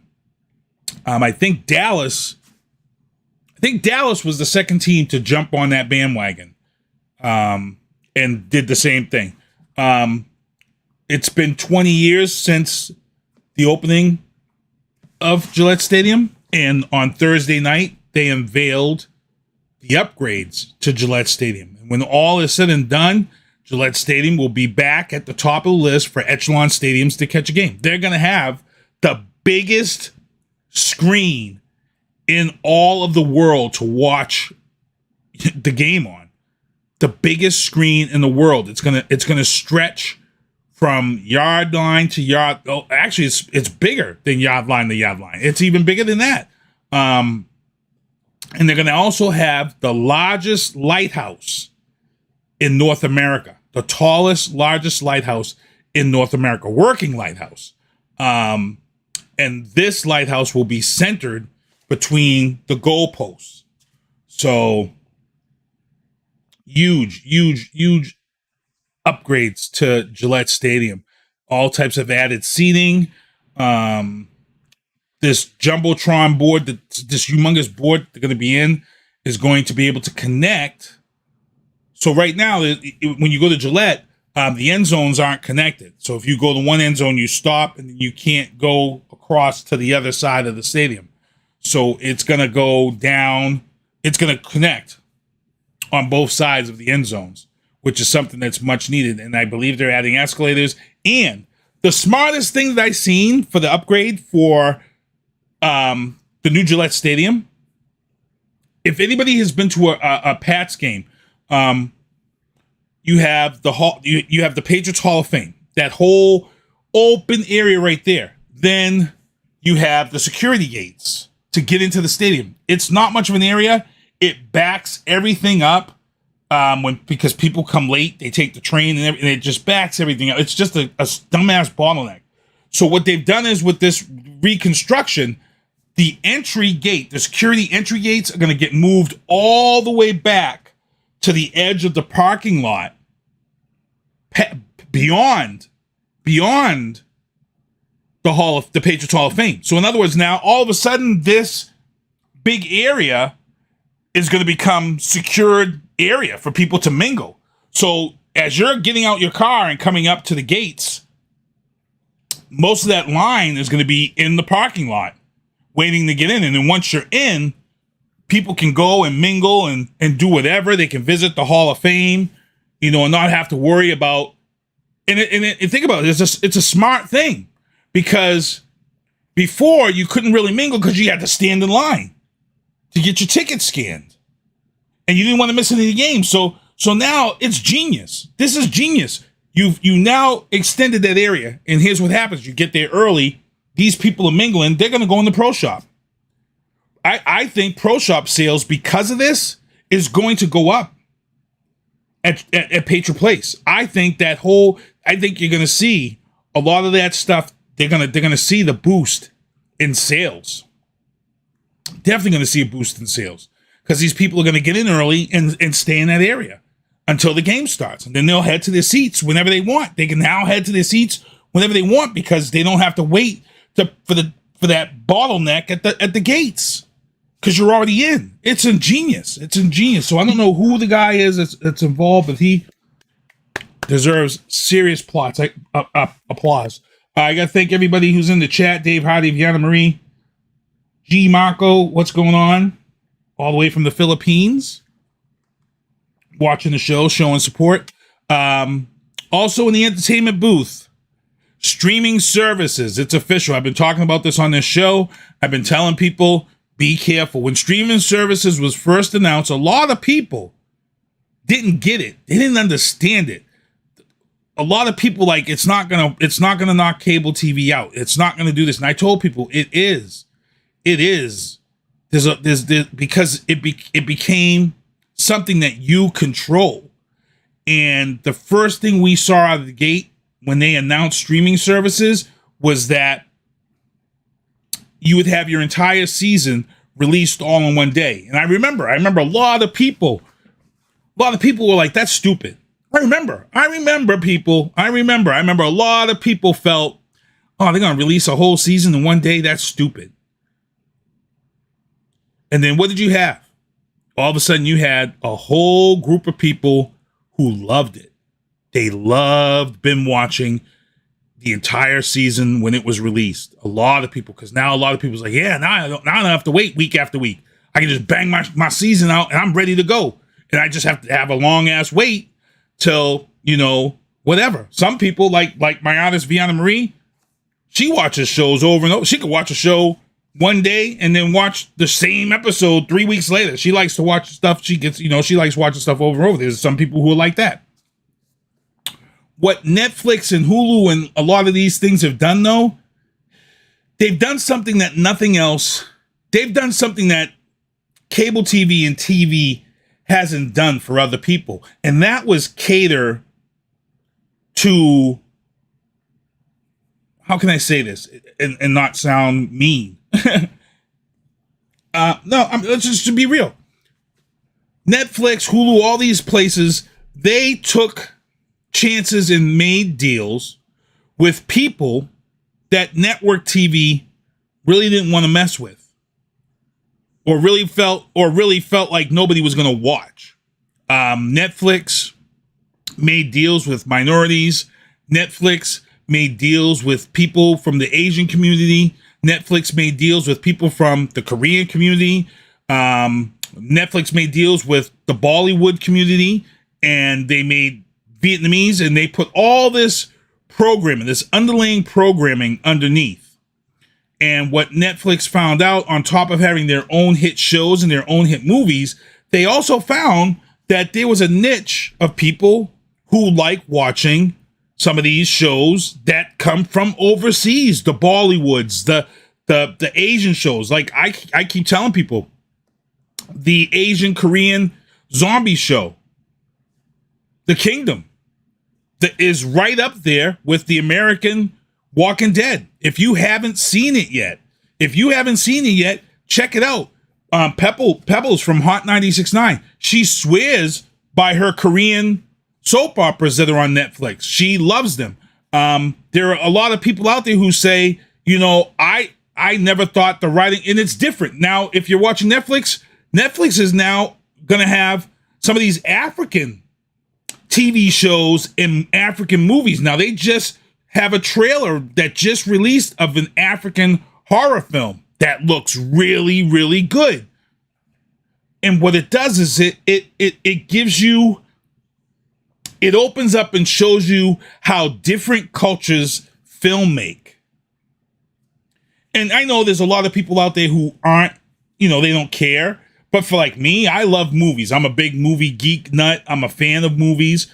I think Dallas was the second team to jump on that bandwagon and did the same thing. It's been 20 years since the opening of Gillette Stadium, and on Thursday night, they unveiled the upgrades to Gillette Stadium. And when all is said and done, Gillette Stadium will be back at the top of the list for echelon stadiums to catch a game. They're going to have the biggest screen in all of the world to watch the game on. The biggest screen in the world. It's gonna stretch from yard line to yard. Oh, actually, it's bigger than yard line to yard line. It's even bigger than that. And they're gonna also have the largest lighthouse in North America, the tallest, largest lighthouse in North America, working lighthouse. And this lighthouse will be centered between the goalposts. So huge upgrades to Gillette Stadium. All types of added seating. This Jumbotron board, this humongous board they're going to be in, is going to be able to connect. So right now, when you go to Gillette, the end zones aren't connected. So if you go to one end zone, you stop, and you can't go across to the other side of the stadium. So it's going to go down. It's going to connect on both sides of the end zones, which is something that's much needed. And I believe they're adding escalators. And the smartest thing that I've seen for the upgrade for the new Gillette Stadium, if anybody has been to a Pats game, you have the Patriots Hall of Fame, that whole open area right there. Then you have the security gates to get into the stadium. It's not much of an area. It backs everything up because people come late. They take the train and it just backs everything up. It's just a dumbass bottleneck. So what they've done is with this reconstruction, the entry gate, the security entry gates are going to get moved all the way back to the edge of the parking lot, beyond the Patriots Hall of Fame. So in other words, now all of a sudden this big area is going to become secured area for people to mingle. So as you're getting out your car and coming up to the gates, most of that line is going to be in the parking lot waiting to get in. And then once you're in, people can go and mingle and do whatever. They can visit the Hall of Fame, and not have to worry about. And think about it. It's a smart thing, because before you couldn't really mingle because you had to stand in line to get your ticket scanned, and you didn't want to miss any of the games. So now it's genius. This is genius. You now extended that area, and here's what happens: you get there early. These people are mingling. They're going to go in the pro shop. I think pro shop sales, because of this, is going to go up at Patriot Place. I think you're going to see a lot of that stuff. They're going to see the boost in sales. Definitely going to see a boost in sales, because these people are going to get in early and stay in that area. until the game starts. And then they'll head to their seats whenever they want. They can now head to their seats whenever they want because they don't have to wait for that bottleneck at the gates because you're already in. It's ingenious. It's ingenious. So I don't know who the guy is that's involved, but he deserves serious applause. I got to thank everybody who's in the chat. Dave Hardy, Viana Marie, G. Marco, what's going on? All the way from the Philippines. Watching the show, showing support. Also in the entertainment booth, streaming services. It's official. I've been talking about this on this show. I've been telling people, be careful. When streaming services was first announced, a lot of people didn't get it. They didn't understand it. A lot of people like it's not gonna knock cable TV out. It's not gonna do this. And I told people it is. There's because it became something that you control. And the first thing we saw out of the gate when they announced streaming services was that you would have your entire season released all in one day. And I remember a lot of people were like, that's stupid. I remember a lot of people felt, oh, they're going to release a whole season in one day. That's stupid. And then what did you have? All of a sudden you had a whole group of people who loved it. They loved binge watching the entire season when it was released. A lot of people, because now a lot of people's like, yeah, now I don't have to wait week after week. I can just bang my season out and I'm ready to go. And I just have to have a long ass wait till, whatever. Some people like my artist Viana Marie, she watches shows over and over. She could watch a show one day and then watch the same episode 3 weeks later. She likes to watch stuff. She likes watching stuff over and over. There's some people who are like that. What Netflix and Hulu and a lot of these things have done, though, they've done something that nothing else. They've done something that cable TV and TV hasn't done for other people. And that was cater to, how can I say this and not sound mean? Let's just to be real. Netflix, Hulu, all these places, they took chances and made deals with people that network TV really didn't want to mess with, or really felt like nobody was going to watch. Netflix made deals with minorities. Netflix made deals with people from the Asian community. Netflix made deals with people from the Korean community. Netflix made deals with the Bollywood community, and they made Vietnamese, and they put all this programming, this underlying programming underneath. And what Netflix found out, on top of having their own hit shows and their own hit movies, they also found that there was a niche of people who like watching some of these shows that come from overseas, the Bollywoods, the Asian shows. Like I keep telling people, the Asian Korean zombie show, The Kingdom, that is right up there with the American Walking Dead. If you haven't seen it yet, check it out. Pebbles from Hot 96.9, she swears by her Korean soap operas that are on Netflix. She loves them. There are a lot of people out there who say, I never thought the writing, and it's different. Now, if you're watching Netflix is now going to have some of these African TV shows and African movies. Now, they just have a trailer that just released of an African horror film that looks really, really good. And what it does is it gives you, it opens up and shows you how different cultures film make. And I know there's a lot of people out there who aren't, they don't care. But for like me, I love movies. I'm a big movie geek nut. I'm a fan of movies.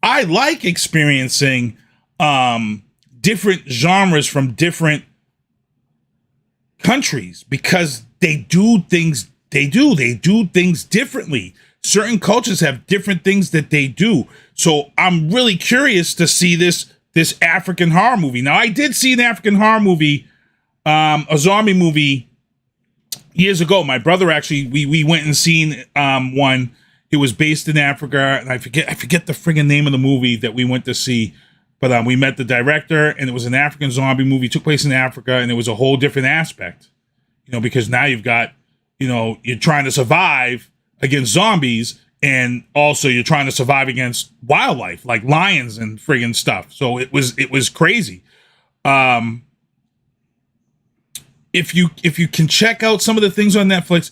I like experiencing different genres from different countries because they do things differently. Certain cultures have different things that they do. So I'm really curious to see this African horror movie. Now, I did see an African horror movie, a zombie movie years ago. My brother actually, we went and seen one, It was based in Africa, and I forget the friggin' name of the movie that we went to see. But we met the director, and it was an African zombie movie. It took place in Africa, and it was a whole different aspect. Because now you've got, you're trying to survive against zombies, and also you're trying to survive against wildlife like lions and friggin' stuff. So it was crazy. If you can check out some of the things on Netflix,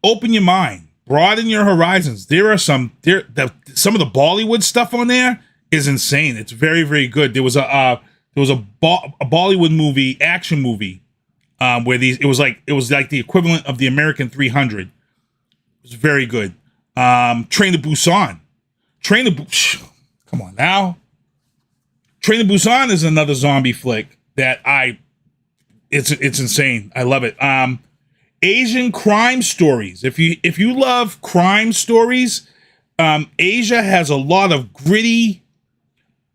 open your mind, broaden your horizons. There are some of the Bollywood stuff on there is insane. It's very, very good. There was a Bollywood movie, action movie, where it was like the equivalent of the American 300. It was very good. Train to Busan. Come on now. Train to Busan is another zombie flick that it's insane. I love it. Asian crime stories. If you love crime stories, Asia has a lot of gritty,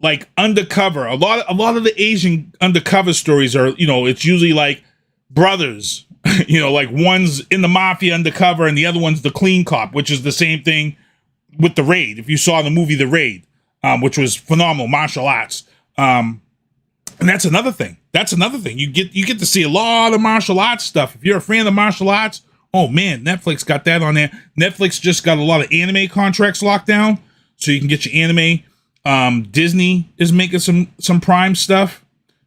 like undercover. A lot of the Asian undercover stories are, it's usually like brothers, like one's in the mafia undercover and the other one's the clean cop, which is the same thing with The Raid. If you saw the movie The Raid, which was phenomenal, martial arts. And that's another thing. You get to see a lot of martial arts stuff. If you're a fan of martial arts, oh man, Netflix got that on there. Netflix just got a lot of anime contracts locked down, so you can get your anime. Disney is making some Prime stuff.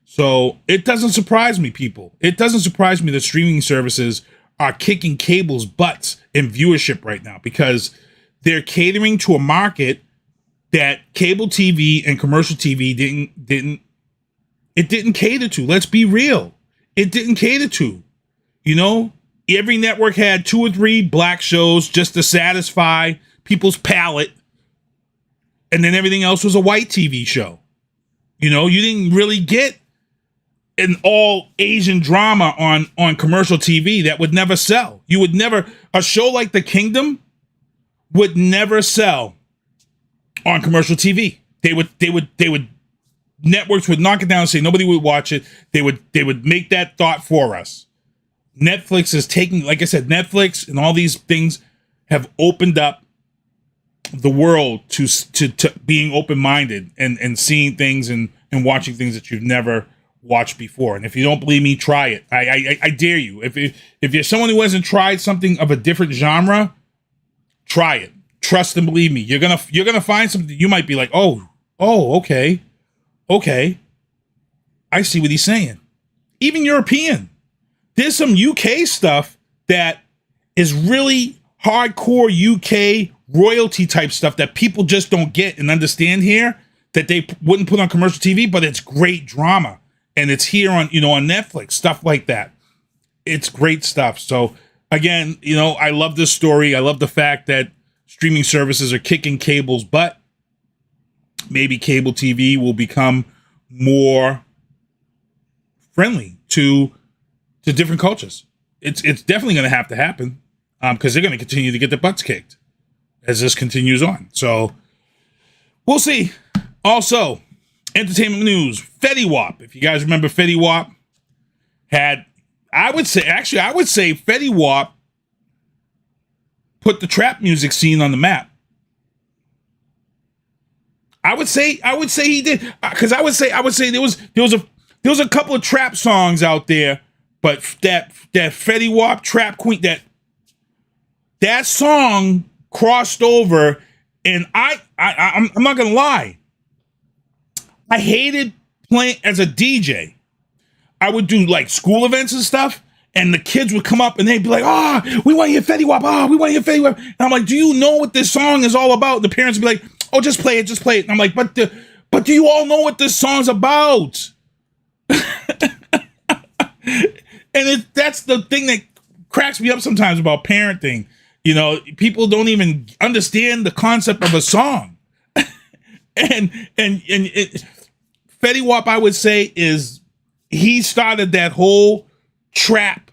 So it doesn't surprise me, people. It doesn't surprise me that streaming services are kicking cable's butts in viewership right now, because they're catering to a market that cable TV and commercial TV didn't cater to. Let's be real. It didn't cater to. Every network had 2 or 3 black shows just to satisfy people's palate. And then everything else was a white TV show. You didn't really get an all Asian drama on commercial TV that would never sell. A show like The Kingdom would never sell on commercial TV. They would networks would knock it down and say nobody would watch it. They would make that thought for us. Netflix is taking, like I said, Netflix and all these things have opened up the world to being open-minded and seeing things and watching things that you've never watched before. And if you don't believe me, try it. I dare you. If you're someone who hasn't tried something of a different genre, try it. Trust and believe me. You're gonna find something you might be like, oh, okay, I see what he's saying. Even European. There's some UK stuff that is really hardcore UK royalty type stuff that people just don't get and understand here, that they wouldn't put on commercial TV, but it's great drama. And it's here on, on Netflix, stuff like that. It's great stuff. So again, I love this story. I love the fact that streaming services are kicking cable's butt. Maybe cable TV will become more friendly to different cultures. It's definitely going to have to happen, because they're going to continue to get their butts kicked as this continues on. So we'll see. Also, entertainment news, Fetty Wap. If you guys remember, Fetty Wap I would say Fetty Wap put the trap music scene on the map. I would say he did, because I would say there was a couple of trap songs out there, but that Fetty Wap Trap Queen, that song crossed over, and I'm not gonna lie, I hated playing as a DJ. I would do like school events and stuff, and the kids would come up and they'd be like, we want to hear Fetty Wap, we want to hear Fetty Wap. And I'm like, do you know what this song is all about? And the parents would be like, oh, just play it. And I'm like, but do you all know what this song's about? And that's the thing that cracks me up sometimes about parenting. People don't even understand the concept of a song. and Fetty Wap, I would say, he started that whole trap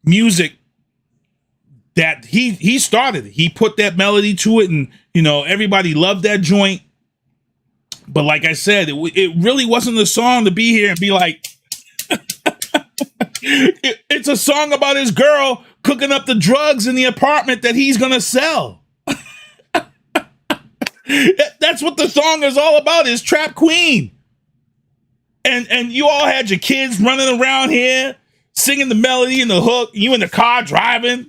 music that he started. He put that melody to it, and everybody loved that joint. But like I said, it really wasn't a song to be here and be like, it's a song about his girl cooking up the drugs in the apartment that he's gonna sell. That's what the song is all about, is Trap Queen. And you all had your kids running around here singing the melody and the hook, you in the car driving,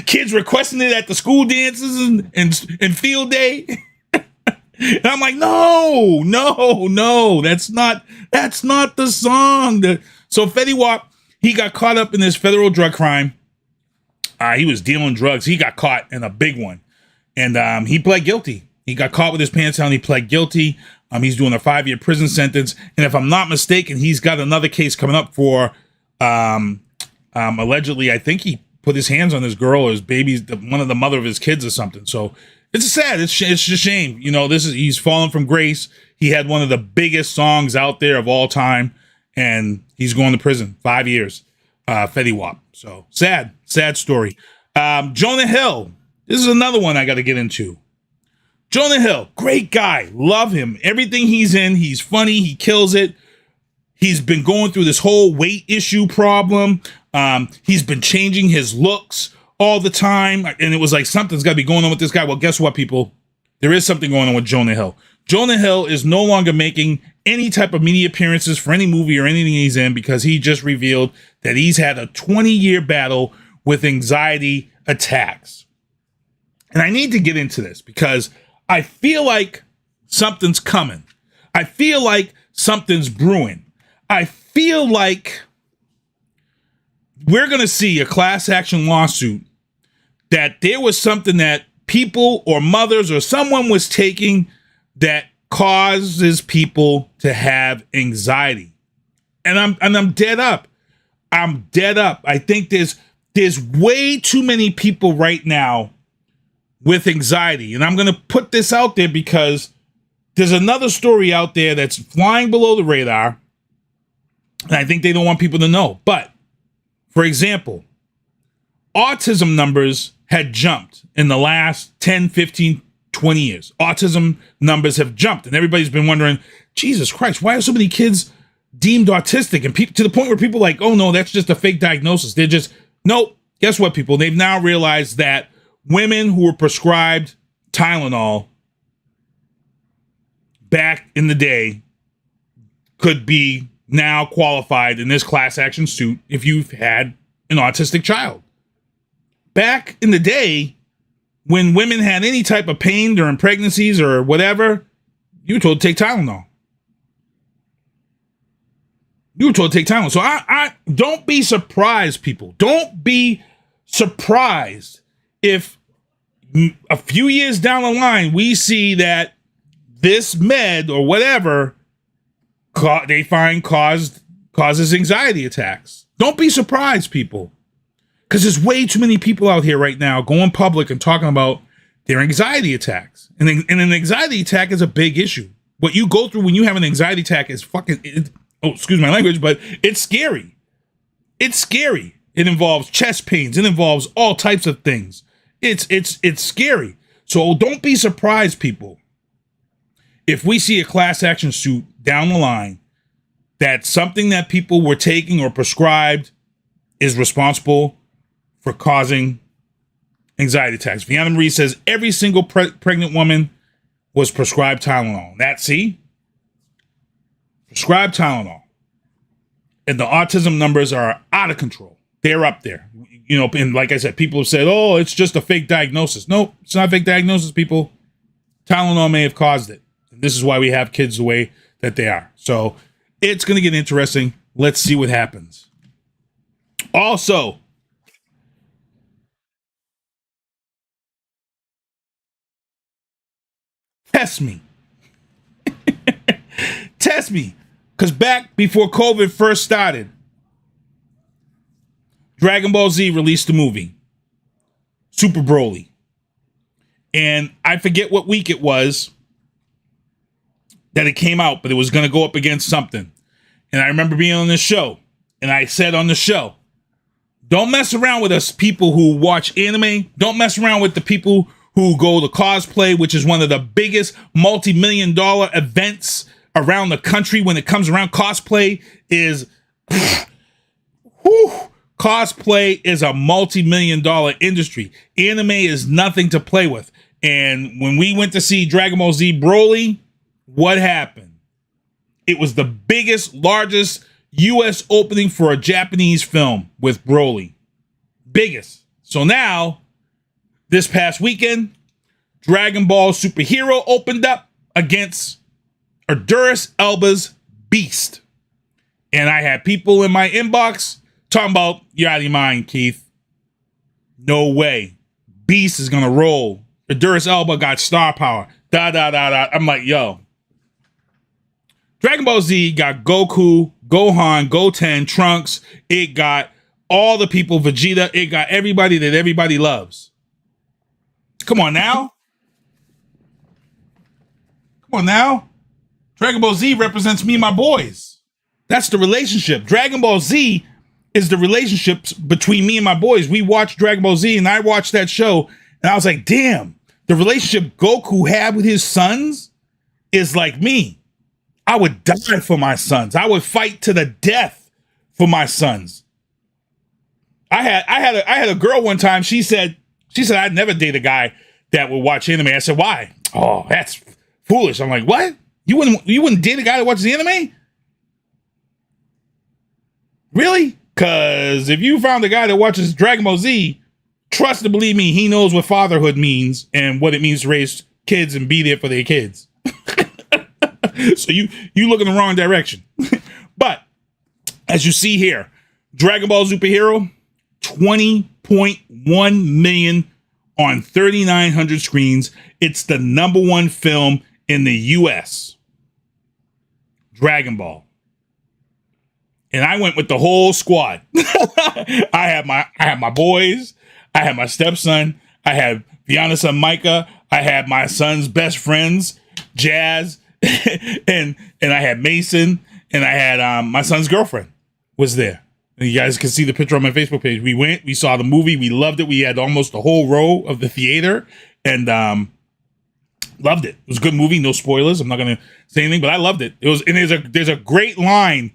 kids requesting it at the school dances and field day. And I'm like, no, that's not the song. So Fetty Wap, he got caught up in this federal drug crime. He was dealing drugs. He got caught in a big one. And he pled guilty. He got caught with his pants down. He pled guilty. He's doing a 5-year prison sentence. And if I'm not mistaken, he's got another case coming up for allegedly, I think he put his hands on his girl or his baby, one of the mother of his kids or something. So it's sad. It's a shame. You know, he's fallen from grace. He had one of the biggest songs out there of all time, and he's going to prison 5 years. Fetty Wap. So sad story. Jonah Hill. This is another one I got to get into. Jonah Hill, great guy. Love him. Everything he's in, he's funny. He kills it. He's been going through this whole weight issue problem. He's been changing his looks all the time. And it was like, something's got to be going on with this guy. Well, guess what, people? There is something going on with Jonah Hill. Jonah Hill is no longer making any type of media appearances for any movie or anything he's in because he just revealed that he's had a 20-year battle with anxiety attacks. And I need to get into this because I feel like something's coming. I feel like something's brewing. I feel like we're going to see a class action lawsuit that there was something that people or mothers or someone was taking that causes people to have anxiety. And I'm dead up. I'm dead up. I think there's way too many people right now with anxiety. And I'm going to put this out there because there's another story out there that's flying below the radar. And I think they don't want people to know. But, for example, autism numbers had jumped in the last 10, 15, 20 years. Autism numbers have jumped. And everybody's been wondering, Jesus Christ, why are so many kids deemed autistic? And to the point where people are like, oh, no, that's just a fake diagnosis. They're just, nope. Guess what, people? They've now realized that women who were prescribed Tylenol back in the day could be now qualified in this class action suit if you've had an autistic child. Back in the day, when women had any type of pain during pregnancies or whatever, you were told to take Tylenol. So I don't be surprised, people. Don't be surprised if a few years down the line we see that this med or whatever they find causes anxiety attacks. Don't be surprised, people, because there's way too many people out here right now going public and talking about their anxiety attacks. And an anxiety attack is a big issue. What you go through when you have an anxiety attack is excuse my language, but it's scary. It's scary. It involves chest pains. It involves all types of things. It's scary. So don't be surprised, people, if we see a class action suit down the line that something that people were taking or prescribed is responsible for causing anxiety attacks. Vianna Marie says every single pregnant woman was prescribed Tylenol. Prescribed Tylenol. And the autism numbers are out of control. They're up there. You know, and like I said, people have said, oh, it's just a fake diagnosis. No, it's not a fake diagnosis, people. Tylenol may have caused it. And this is why we have kids the way that they are. So it's going to get interesting. Let's see what happens. Also, test me. Test me. Because back before COVID first started, Dragon Ball Z released a movie, Super Broly. And I forget what week it was that it came out, but it was going to go up against something. And I remember being on this show, and I said on the show, don't mess around with us people who watch anime. Don't mess around with the people who go to cosplay, which is one of the biggest multi-million-dollar events around the country when it comes around. Cosplay is Cosplay is a multi-million-dollar industry. Anime is nothing to play with. And when we went to see Dragon Ball Z Broly, what happened? It was the biggest, largest U.S. opening for a Japanese film with Broly. Biggest. So now, this past weekend, Dragon Ball Superhero opened up against Idris Elba's Beast. And I had people in my inbox talking about, you're out of your mind, Keith. No way. Beast is going to roll. Idris Elba got star power. I'm like, yo. Dragon Ball Z got Goku, Gohan, Goten, Trunks. It got all the people, Vegeta. It got everybody that everybody loves. Come on now. Come on now. Dragon Ball Z represents me and my boys. That's the relationship. Dragon Ball Z is the relationships between me and my boys. We watched Dragon Ball Z and I watched that show and I was like, damn, the relationship Goku had with his sons is like me. I would die for my sons. I would fight to the death for my sons. I had a girl one time. She said I'd never date a guy that would watch anime. I said, why? Oh, that's foolish. I'm like, what? You wouldn't date a guy that watches anime? Really? Because if you found a guy that watches Dragon Ball Z, trust and believe me, he knows what fatherhood means and what it means to raise kids and be there for their kids. So you look in the wrong direction. But as you see here, Dragon Ball Superhero, 20.1 million on 3,900 screens. It's the #1 film in the U.S. Dragon Ball. And I went with the whole squad. I had my boys. I had my stepson. I had Viana's son Micah. I had my son's best friends, Jazz, and I had Mason, and I had my son's girlfriend was there. And you guys can see the picture on my Facebook page. We went, we saw the movie, we loved it. We had almost the whole row of the theater, and loved it. It was a good movie. No spoilers. I'm not gonna say anything, but I loved it. It was, and there's a great line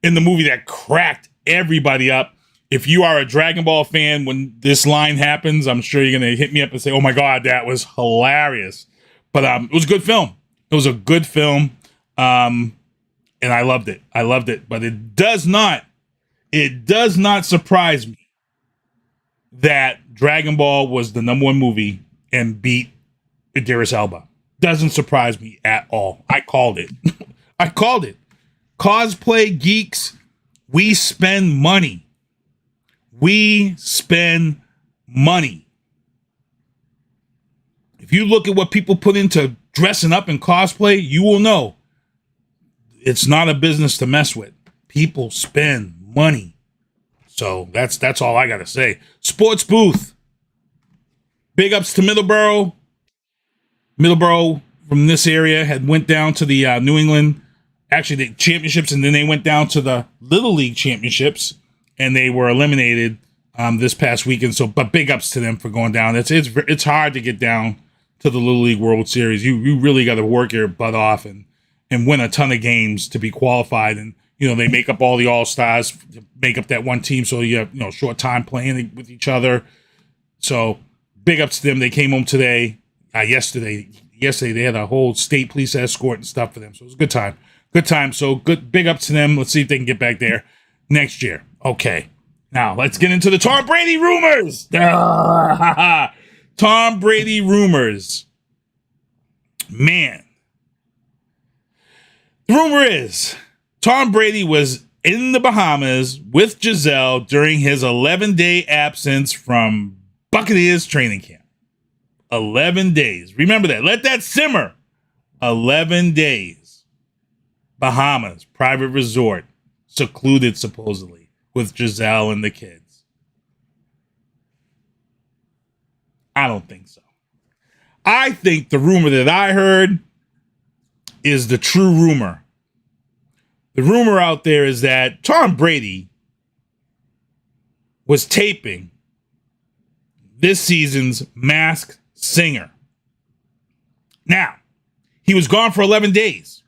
in the movie that cracked everybody up. If you are a Dragon Ball fan, when this line happens, I'm sure you're gonna hit me up and say, "Oh my God, that was hilarious!" But it was a good film. It was a good film, and I loved it. I loved it. But it does not surprise me that Dragon Ball was the #1 movie and beat Idris Elba. Doesn't surprise me at all. I called it. I called it. Cosplay geeks, we spend money. We spend money. If you look at what people put into dressing up in cosplay, you will know it's not a business to mess with. People spend money. So that's all I got to say. Sports booth. Big ups to Middleborough. Middleborough from this area had went down to the New England, actually the championships, and then they went down to the Little League championships, and they were eliminated this past weekend. So, but big ups to them for going down. It's hard to get down to the Little League World Series. You really got to work your butt off and win a ton of games to be qualified. And they make up all the all-stars to make up that one team. So you have short time playing with each other. So big ups to them. They came home today. Yesterday they had a whole state police escort and stuff for them. So it was a good time. Good time. So good. Big ups to them. Let's see if they can get back there next year. Okay. Now let's get into the Tom Brady rumors. Tom Brady rumors. Man. The rumor is Tom Brady was in the Bahamas with Giselle during his 11-day absence from Buccaneers training camp. 11 days. Remember that. Let that simmer. 11 days. Bahamas, private resort, secluded supposedly, with Giselle and the kids. I don't think so. I think the rumor that I heard is the true rumor. The rumor out there is that Tom Brady was taping this season's Masked Singer. Now, he was gone for 11 days.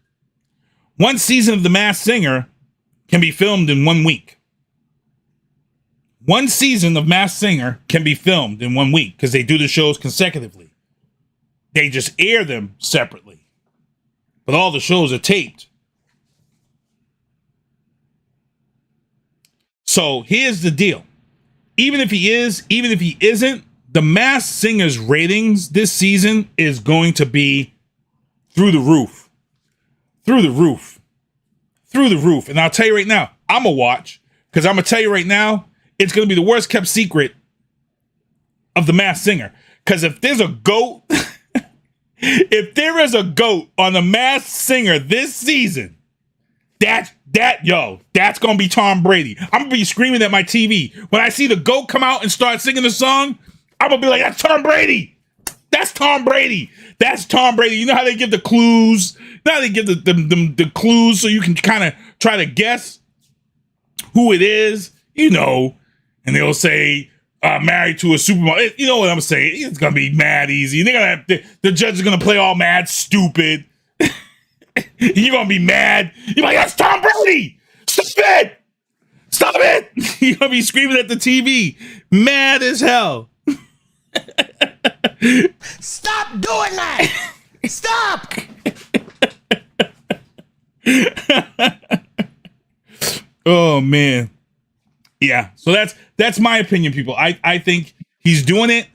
One season of The Masked Singer can be filmed in 1 week. One season of Masked Singer can be filmed in 1 week because they do the shows consecutively. They just air them separately. But all the shows are taped. So here's the deal. Even if he is, even if he isn't, the Masked Singer's ratings this season is going to be through the roof. Through the roof. Through the roof. And I'll tell you right now, I'm going to watch, because I'm going to tell you right now, it's going to be the worst kept secret of the Masked Singer. Because if there's a GOAT, if there is a GOAT on the Masked Singer this season, that's going to be Tom Brady. I'm going to be screaming at my TV. When I see the GOAT come out and start singing the song, I'm going to be like, that's Tom Brady. That's Tom Brady. That's Tom Brady. You know how they give the clues? You know how they give the clues so you can kind of try to guess who it is? You know, and they'll say, married to a supermodel. You know what I'm saying? It's going to be mad easy. They're gonna have the judge is going to play all mad stupid. You're going to be mad. You're like, that's Tom Brady. Stop it. Stop it. You're going to be screaming at the TV. Mad as hell. Stop doing that! Stop! Oh man. Yeah. So that's my opinion, people. I think he's doing it.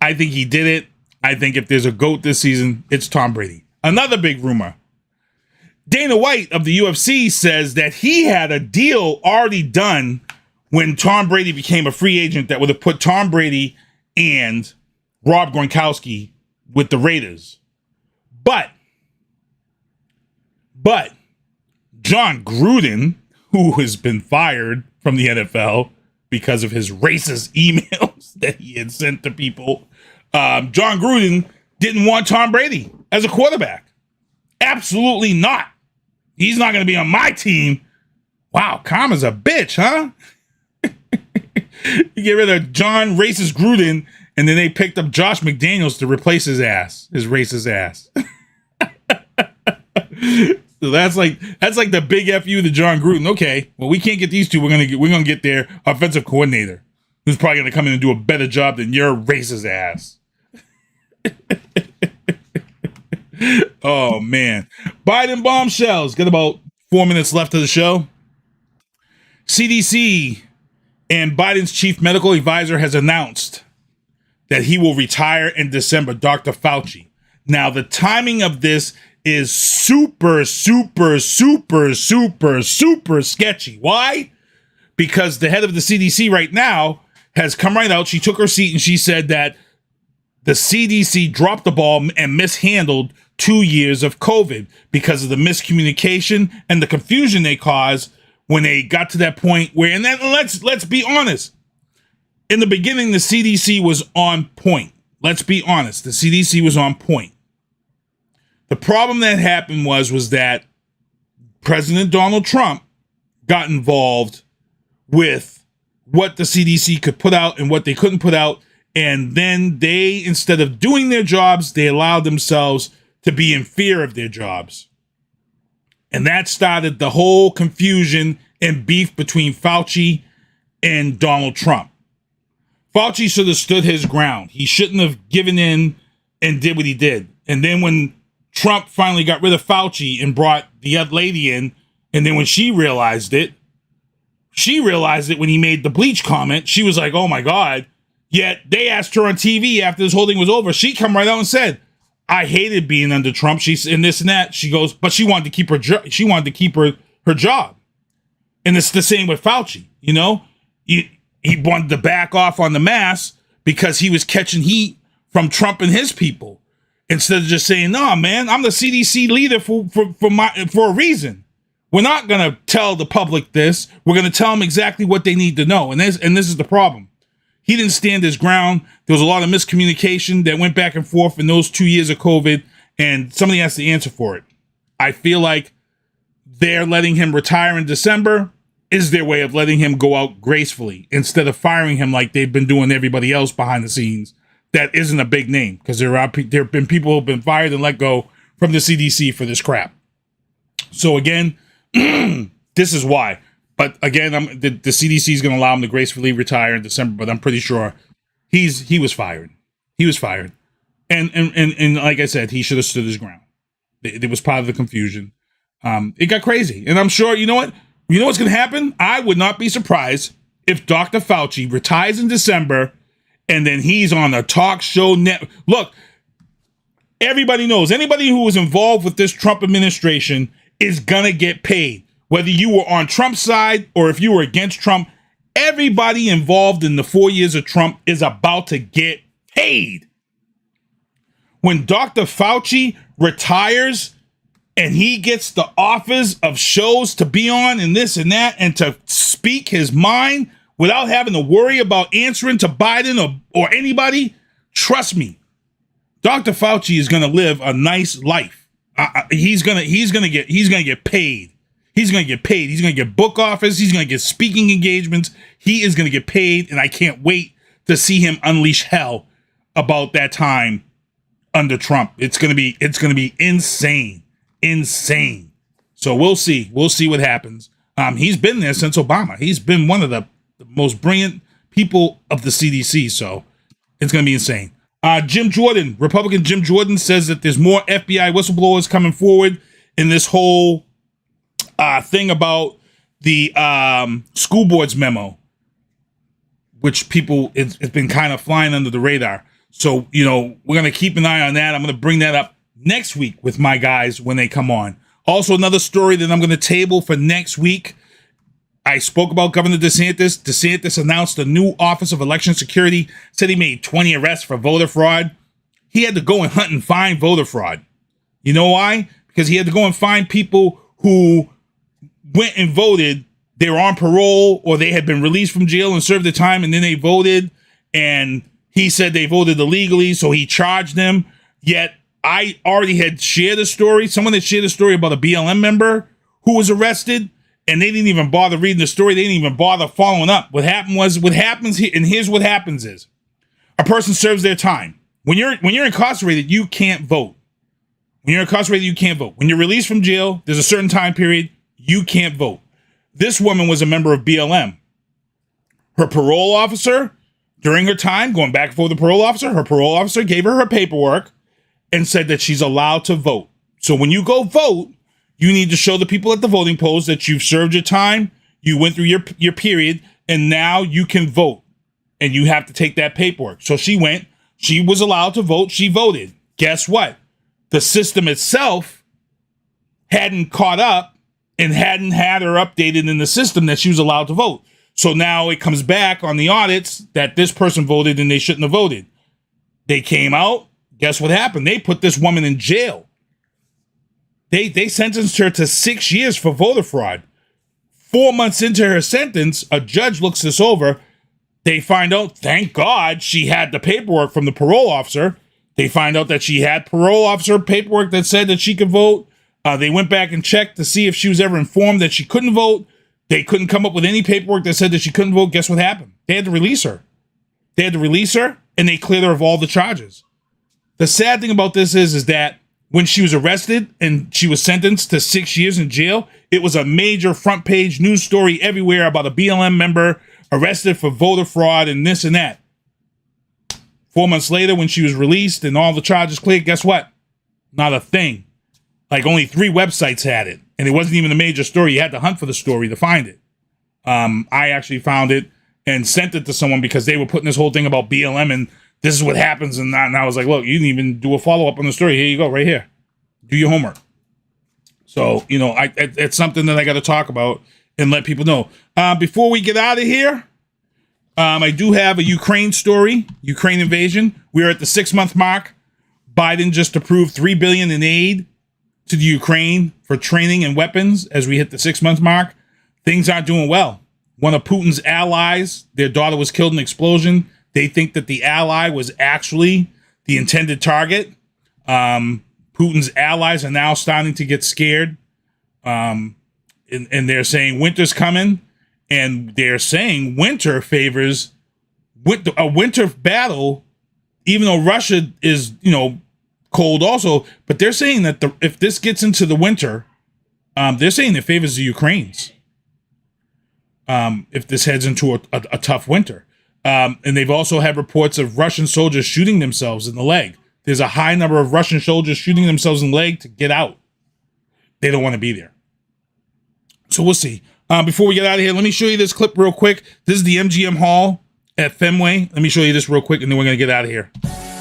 I think he did it. I think if there's a GOAT this season, it's Tom Brady. Another big rumor. Dana White of the UFC says that he had a deal already done when Tom Brady became a free agent that would have put Tom Brady and Rob Gronkowski with the Raiders. But John Gruden, who has been fired from the NFL because of his racist emails that he had sent to people, John Gruden didn't want Tom Brady as a quarterback. Absolutely not. He's not going to be on my team. Wow, karma's a bitch, huh? You get rid of John racist Gruden, and then they picked up Josh McDaniels to replace his ass, his racist ass. So that's like the big FU to John Gruden. Okay, well, we can't get these two. We're gonna get their offensive coordinator, who's probably gonna come in and do a better job than your racist ass. Oh man, Biden bombshells. Got about 4 minutes left of the show. CDC and Biden's chief medical advisor has announced that he will retire in December, Dr. Fauci. Now, the timing of this is super, super, super, super, super sketchy. Why? Because the head of the CDC right now has come right out. She took her seat and she said that the CDC dropped the ball and mishandled 2 years of COVID because of the miscommunication and the confusion they caused when they got to that point where, and then let's be honest. In the beginning, the CDC was on point. Let's be honest. The CDC was on point. The problem that happened was that President Donald Trump got involved with what the CDC could put out and what they couldn't put out. And then they, instead of doing their jobs, they allowed themselves to be in fear of their jobs. And that started the whole confusion and beef between Fauci and Donald Trump. Fauci should have stood his ground. He shouldn't have given in and did what he did. And then when Trump finally got rid of Fauci and brought the other lady in, and then when she realized it when he made the bleach comment. She was like, oh my God. Yet they asked her on TV after this whole thing was over. She come right out and said, I hated being under Trump. She's in this and that. She goes, but she wanted to keep her she wanted to keep her job. And it's the same with Fauci. You know, he wanted to back off on the mask because he was catching heat from Trump and his people. Instead of just saying, no, man, I'm the CDC leader for a reason. We're not going to tell the public this. We're going to tell them exactly what they need to know. And this is the problem. He didn't stand his ground. There was a lot of miscommunication that went back and forth in those 2 years of COVID, and somebody has to answer for it. I feel like they're letting him retire in December is their way of letting him go out gracefully instead of firing him like they've been doing everybody else behind the scenes that isn't a big name, because there have been people who have been fired and let go from the CDC for this crap. So again, this is why. But again, the CDC is going to allow him to gracefully retire in December, but I'm pretty sure he was fired. He was fired. And like I said, he should have stood his ground. It was part of the confusion. It got crazy. And I'm sure, you know what? You know what's going to happen? I would not be surprised if Dr. Fauci retires in December and then he's on a talk show net. Look, everybody knows anybody who was involved with this Trump administration is going to get paid. Whether you were on Trump's side or if you were against Trump, everybody involved in the 4 years of Trump is about to get paid. When Dr. Fauci retires and he gets the offers of shows to be on and this and that and to speak his mind without having to worry about answering to Biden or anybody, trust me, Dr. Fauci is going to live a nice life. He's gonna get paid. He's going to get paid. He's going to get book offers. He's going to get speaking engagements. He is going to get paid, and I can't wait to see him unleash hell about that time under Trump. It's going to be insane. So we'll see what happens. He's been there since Obama. He's been one of the most brilliant people of the CDC. So it's going to be insane. Jim Jordan, Republican Jim Jordan, says that there's more FBI whistleblowers coming forward in this whole thing about the school board's memo, which it's been kind of flying under the radar. So, we're going to keep an eye on that. I'm going to bring that up next week with my guys when they come on. Also, another story that I'm going to table for next week. I spoke about Governor DeSantis. DeSantis announced a new Office of Election Security, said he made 20 arrests for voter fraud. He had to go and hunt and find voter fraud. You know why? Because he had to go and find people who went and voted. They were on parole or they had been released from jail and served their time, and then they voted, and he said they voted illegally, so he charged them. Yet I already had shared a story. Someone had shared a story about a BLM member who was arrested, and they didn't even bother reading the story. They didn't even bother following up. What happens here, and here's what happens is a person serves their time. When you're incarcerated, you can't vote. When you're incarcerated, you can't vote. When you're released from jail, there's a certain time period, you can't vote. This woman was a member of BLM. Her parole officer, during her time, going back and forth with the parole officer gave her paperwork and said that she's allowed to vote. So when you go vote, you need to show the people at the voting polls that you've served your time, you went through your period, and now you can vote. And you have to take that paperwork. So she went, she was allowed to vote, she voted. Guess what? The system itself hadn't caught up and hadn't had her updated in the system that she was allowed to vote. So now it comes back on the audits that this person voted and they shouldn't have voted. They came out. Guess what happened? They put this woman in jail. They sentenced her to 6 years for voter fraud. 4 months into her sentence, a judge looks this over. They find out, thank God, she had the paperwork from the parole officer. They find out that she had parole officer paperwork that said that she could vote. They went back and checked to see if she was ever informed that she couldn't vote. They couldn't come up with any paperwork that said that she couldn't vote. Guess what happened? They had to release her. And they cleared her of all the charges. The sad thing about this is that when she was arrested and she was sentenced to 6 years in jail, it was a major front page news story everywhere about a BLM member arrested for voter fraud and this and that. 4 months later, when she was released and all the charges cleared, guess what? Not a thing. Like only 3 websites had it. And it wasn't even a major story. You had to hunt for the story to find it. I actually found it and sent it to someone because they were putting this whole thing about BLM and this is what happens and that. And I was like, look, you didn't even do a follow-up on the story. Here you go, right here. Do your homework. So, it's something that I got to talk about and let people know. Before we get out of here, I do have a Ukraine story, Ukraine invasion. We are at the 6-month mark. Biden just approved $3 billion in aid to the Ukraine for training and weapons as we hit the 6-month mark. Things aren't doing well. One of Putin's allies, their daughter was killed in an explosion. They think that the ally was actually the intended target. Putin's allies are now starting to get scared. And they're saying winter's coming. And they're saying winter favors a winter battle, even though Russia is, cold also, but they're saying that if this gets into the winter, they're saying it favors the Ukrainians. If this heads into a tough winter. And they've also had reports of Russian soldiers shooting themselves in the leg there's a high number of Russian soldiers shooting themselves in the leg to get out. They don't want to be there. So we'll see. Before we get out of here, let me show you this clip real quick. This is the MGM Hall at Fenway. Let me show you this real quick, and then we're going to get out of here.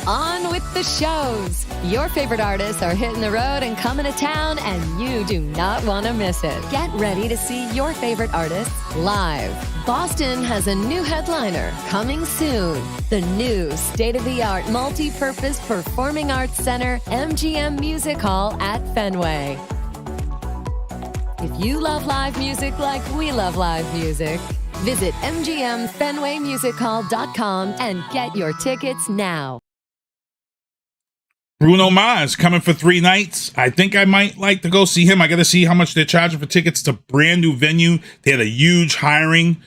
On with the shows. Your favorite artists are hitting the road and coming to town, and you do not want to miss it. Get ready to see your favorite artists live. Boston has a new headliner coming soon. The new state-of-the-art multi-purpose performing arts center, MGM Music Hall at Fenway. If you love live music like we love live music, visit mgmfenwaymusichall.com and get your tickets now. Bruno Mars coming for 3 nights. I think I might like to go see him. I got to see how much they're charging for tickets. It's a brand new venue. They had a huge hiring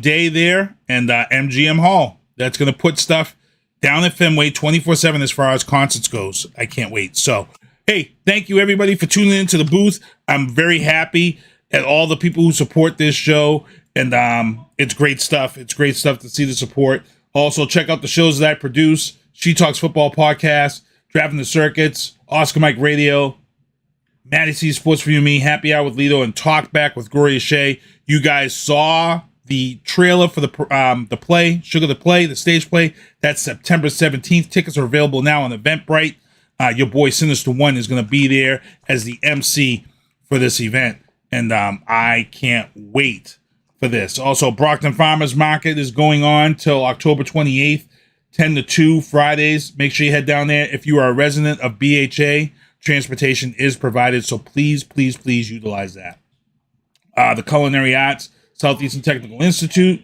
day there, and MGM Hall. That's going to put stuff down at Fenway 24/7 as far as concerts goes. I can't wait. So, hey, thank you everybody for tuning into the booth. I'm very happy at all the people who support this show, and it's great stuff. It's great stuff to see the support. Also, check out the shows that I produce: She Talks Football Podcast, Drafting the Circuits, Oscar Mike Radio, Matty C Sports for You and Me, Happy Hour with Lito, and Talk Back with Gloria Shea. You guys saw the trailer for the play, Sugar the Play, the stage play. That's September 17th. Tickets are available now on Eventbrite. Your boy Sinister One is going to be there as the MC for this event, and I can't wait for this. Also, Brockton Farmers Market is going on till October 28th, 10 to 2 Fridays. Make sure you head down there. If you are a resident of BHA, transportation is provided, so please, please, please utilize that. The Culinary Arts, Southeastern Technical Institute.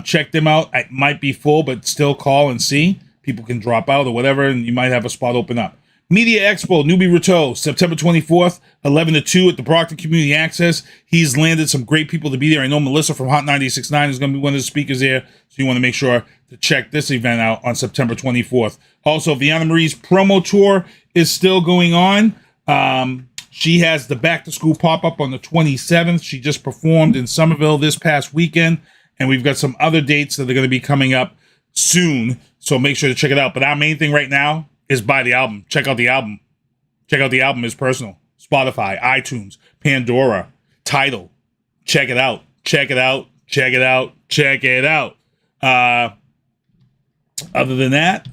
Check them out. It might be full, but still call and see. People can drop out or whatever, and you might have a spot open up. Media Expo, Newbie Rateau, September 24th, 11 to 2 at the Brockton Community Access. He's landed some great people to be there. I know Melissa from Hot 96.9 is going to be one of the speakers there, so you want to make sure to check this event out on September 24th. Also, Vianna Marie's promo tour is still going on. She has the Back to School pop-up on the 27th. She just performed in Somerville this past weekend, and we've got some other dates that are going to be coming up soon, so make sure to check it out. But our main thing right now is buy the album. Check out the album. Check out the album. It's personal. Spotify, iTunes, Pandora, Tidal. Check it out. Check it out. Check it out. Check it out. Other than that,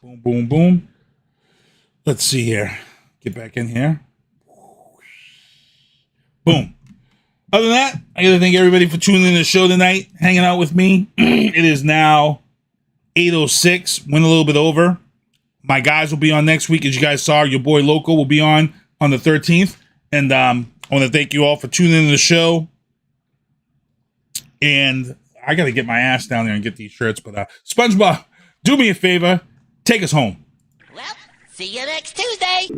boom, boom, boom. Let's see here. Get back in here. Boom. Other than that, I got to thank everybody for tuning in to the show tonight, hanging out with me. It is now 8:06. Went a little bit over. My guys will be on next week. As you guys saw, your boy Loco will be on the 13th. And I want to thank you all for tuning in to the show. And I got to get my ass down there and get these shirts. But SpongeBob, do me a favor. Take us home. Well, see you next Tuesday.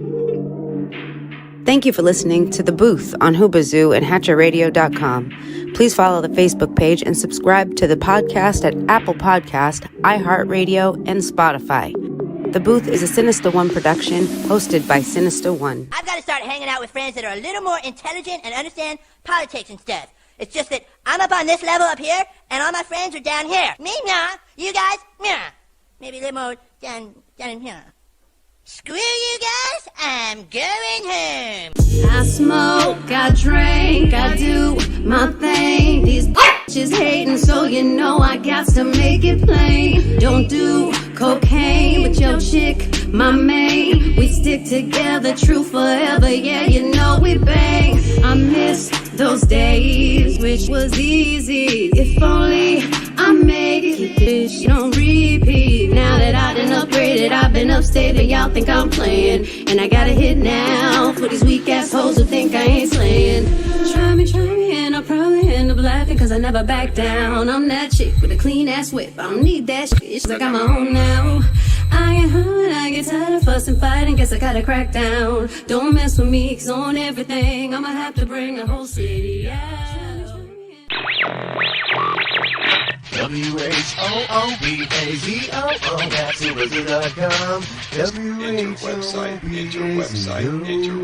Thank you for listening to The Booth on Hoobazoo and HatcherRadio.com. Please follow the Facebook page and subscribe to the podcast at Apple Podcast, iHeartRadio, and Spotify. The Booth is a Sinister One production hosted by Sinister One. I've got to start hanging out with friends that are a little more intelligent and understand politics and stuff. It's just that I'm up on this level up here, and all my friends are down here. Me, nah. You guys, nah. Maybe a little more down in here. Screw you guys, I'm going home. I smoke, I drink, I do my thing. These bitches hating, so you know I got to make it plain. Don't do cocaine with your chick, my main. We stick together, true forever, yeah, you know we bang. I miss those days, which was easy. If only I made it, keep this on repeat. Now that I done upgraded, I've been upstate, and y'all think I'm playing. And I got a hit now for these weak assholes who think I ain't slaying. Try me, and I'll probably end up laughing, cause I never back down. I'm that chick with a clean ass whip, I don't need that shit, I got my own now. I get hurt, I get tired of fussing, fighting, guess I gotta crack down. Don't mess with me, cause on everything I'ma have to bring the whole city out. WHOOBAZOO, that's Hoobazoo.com. Enter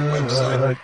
website.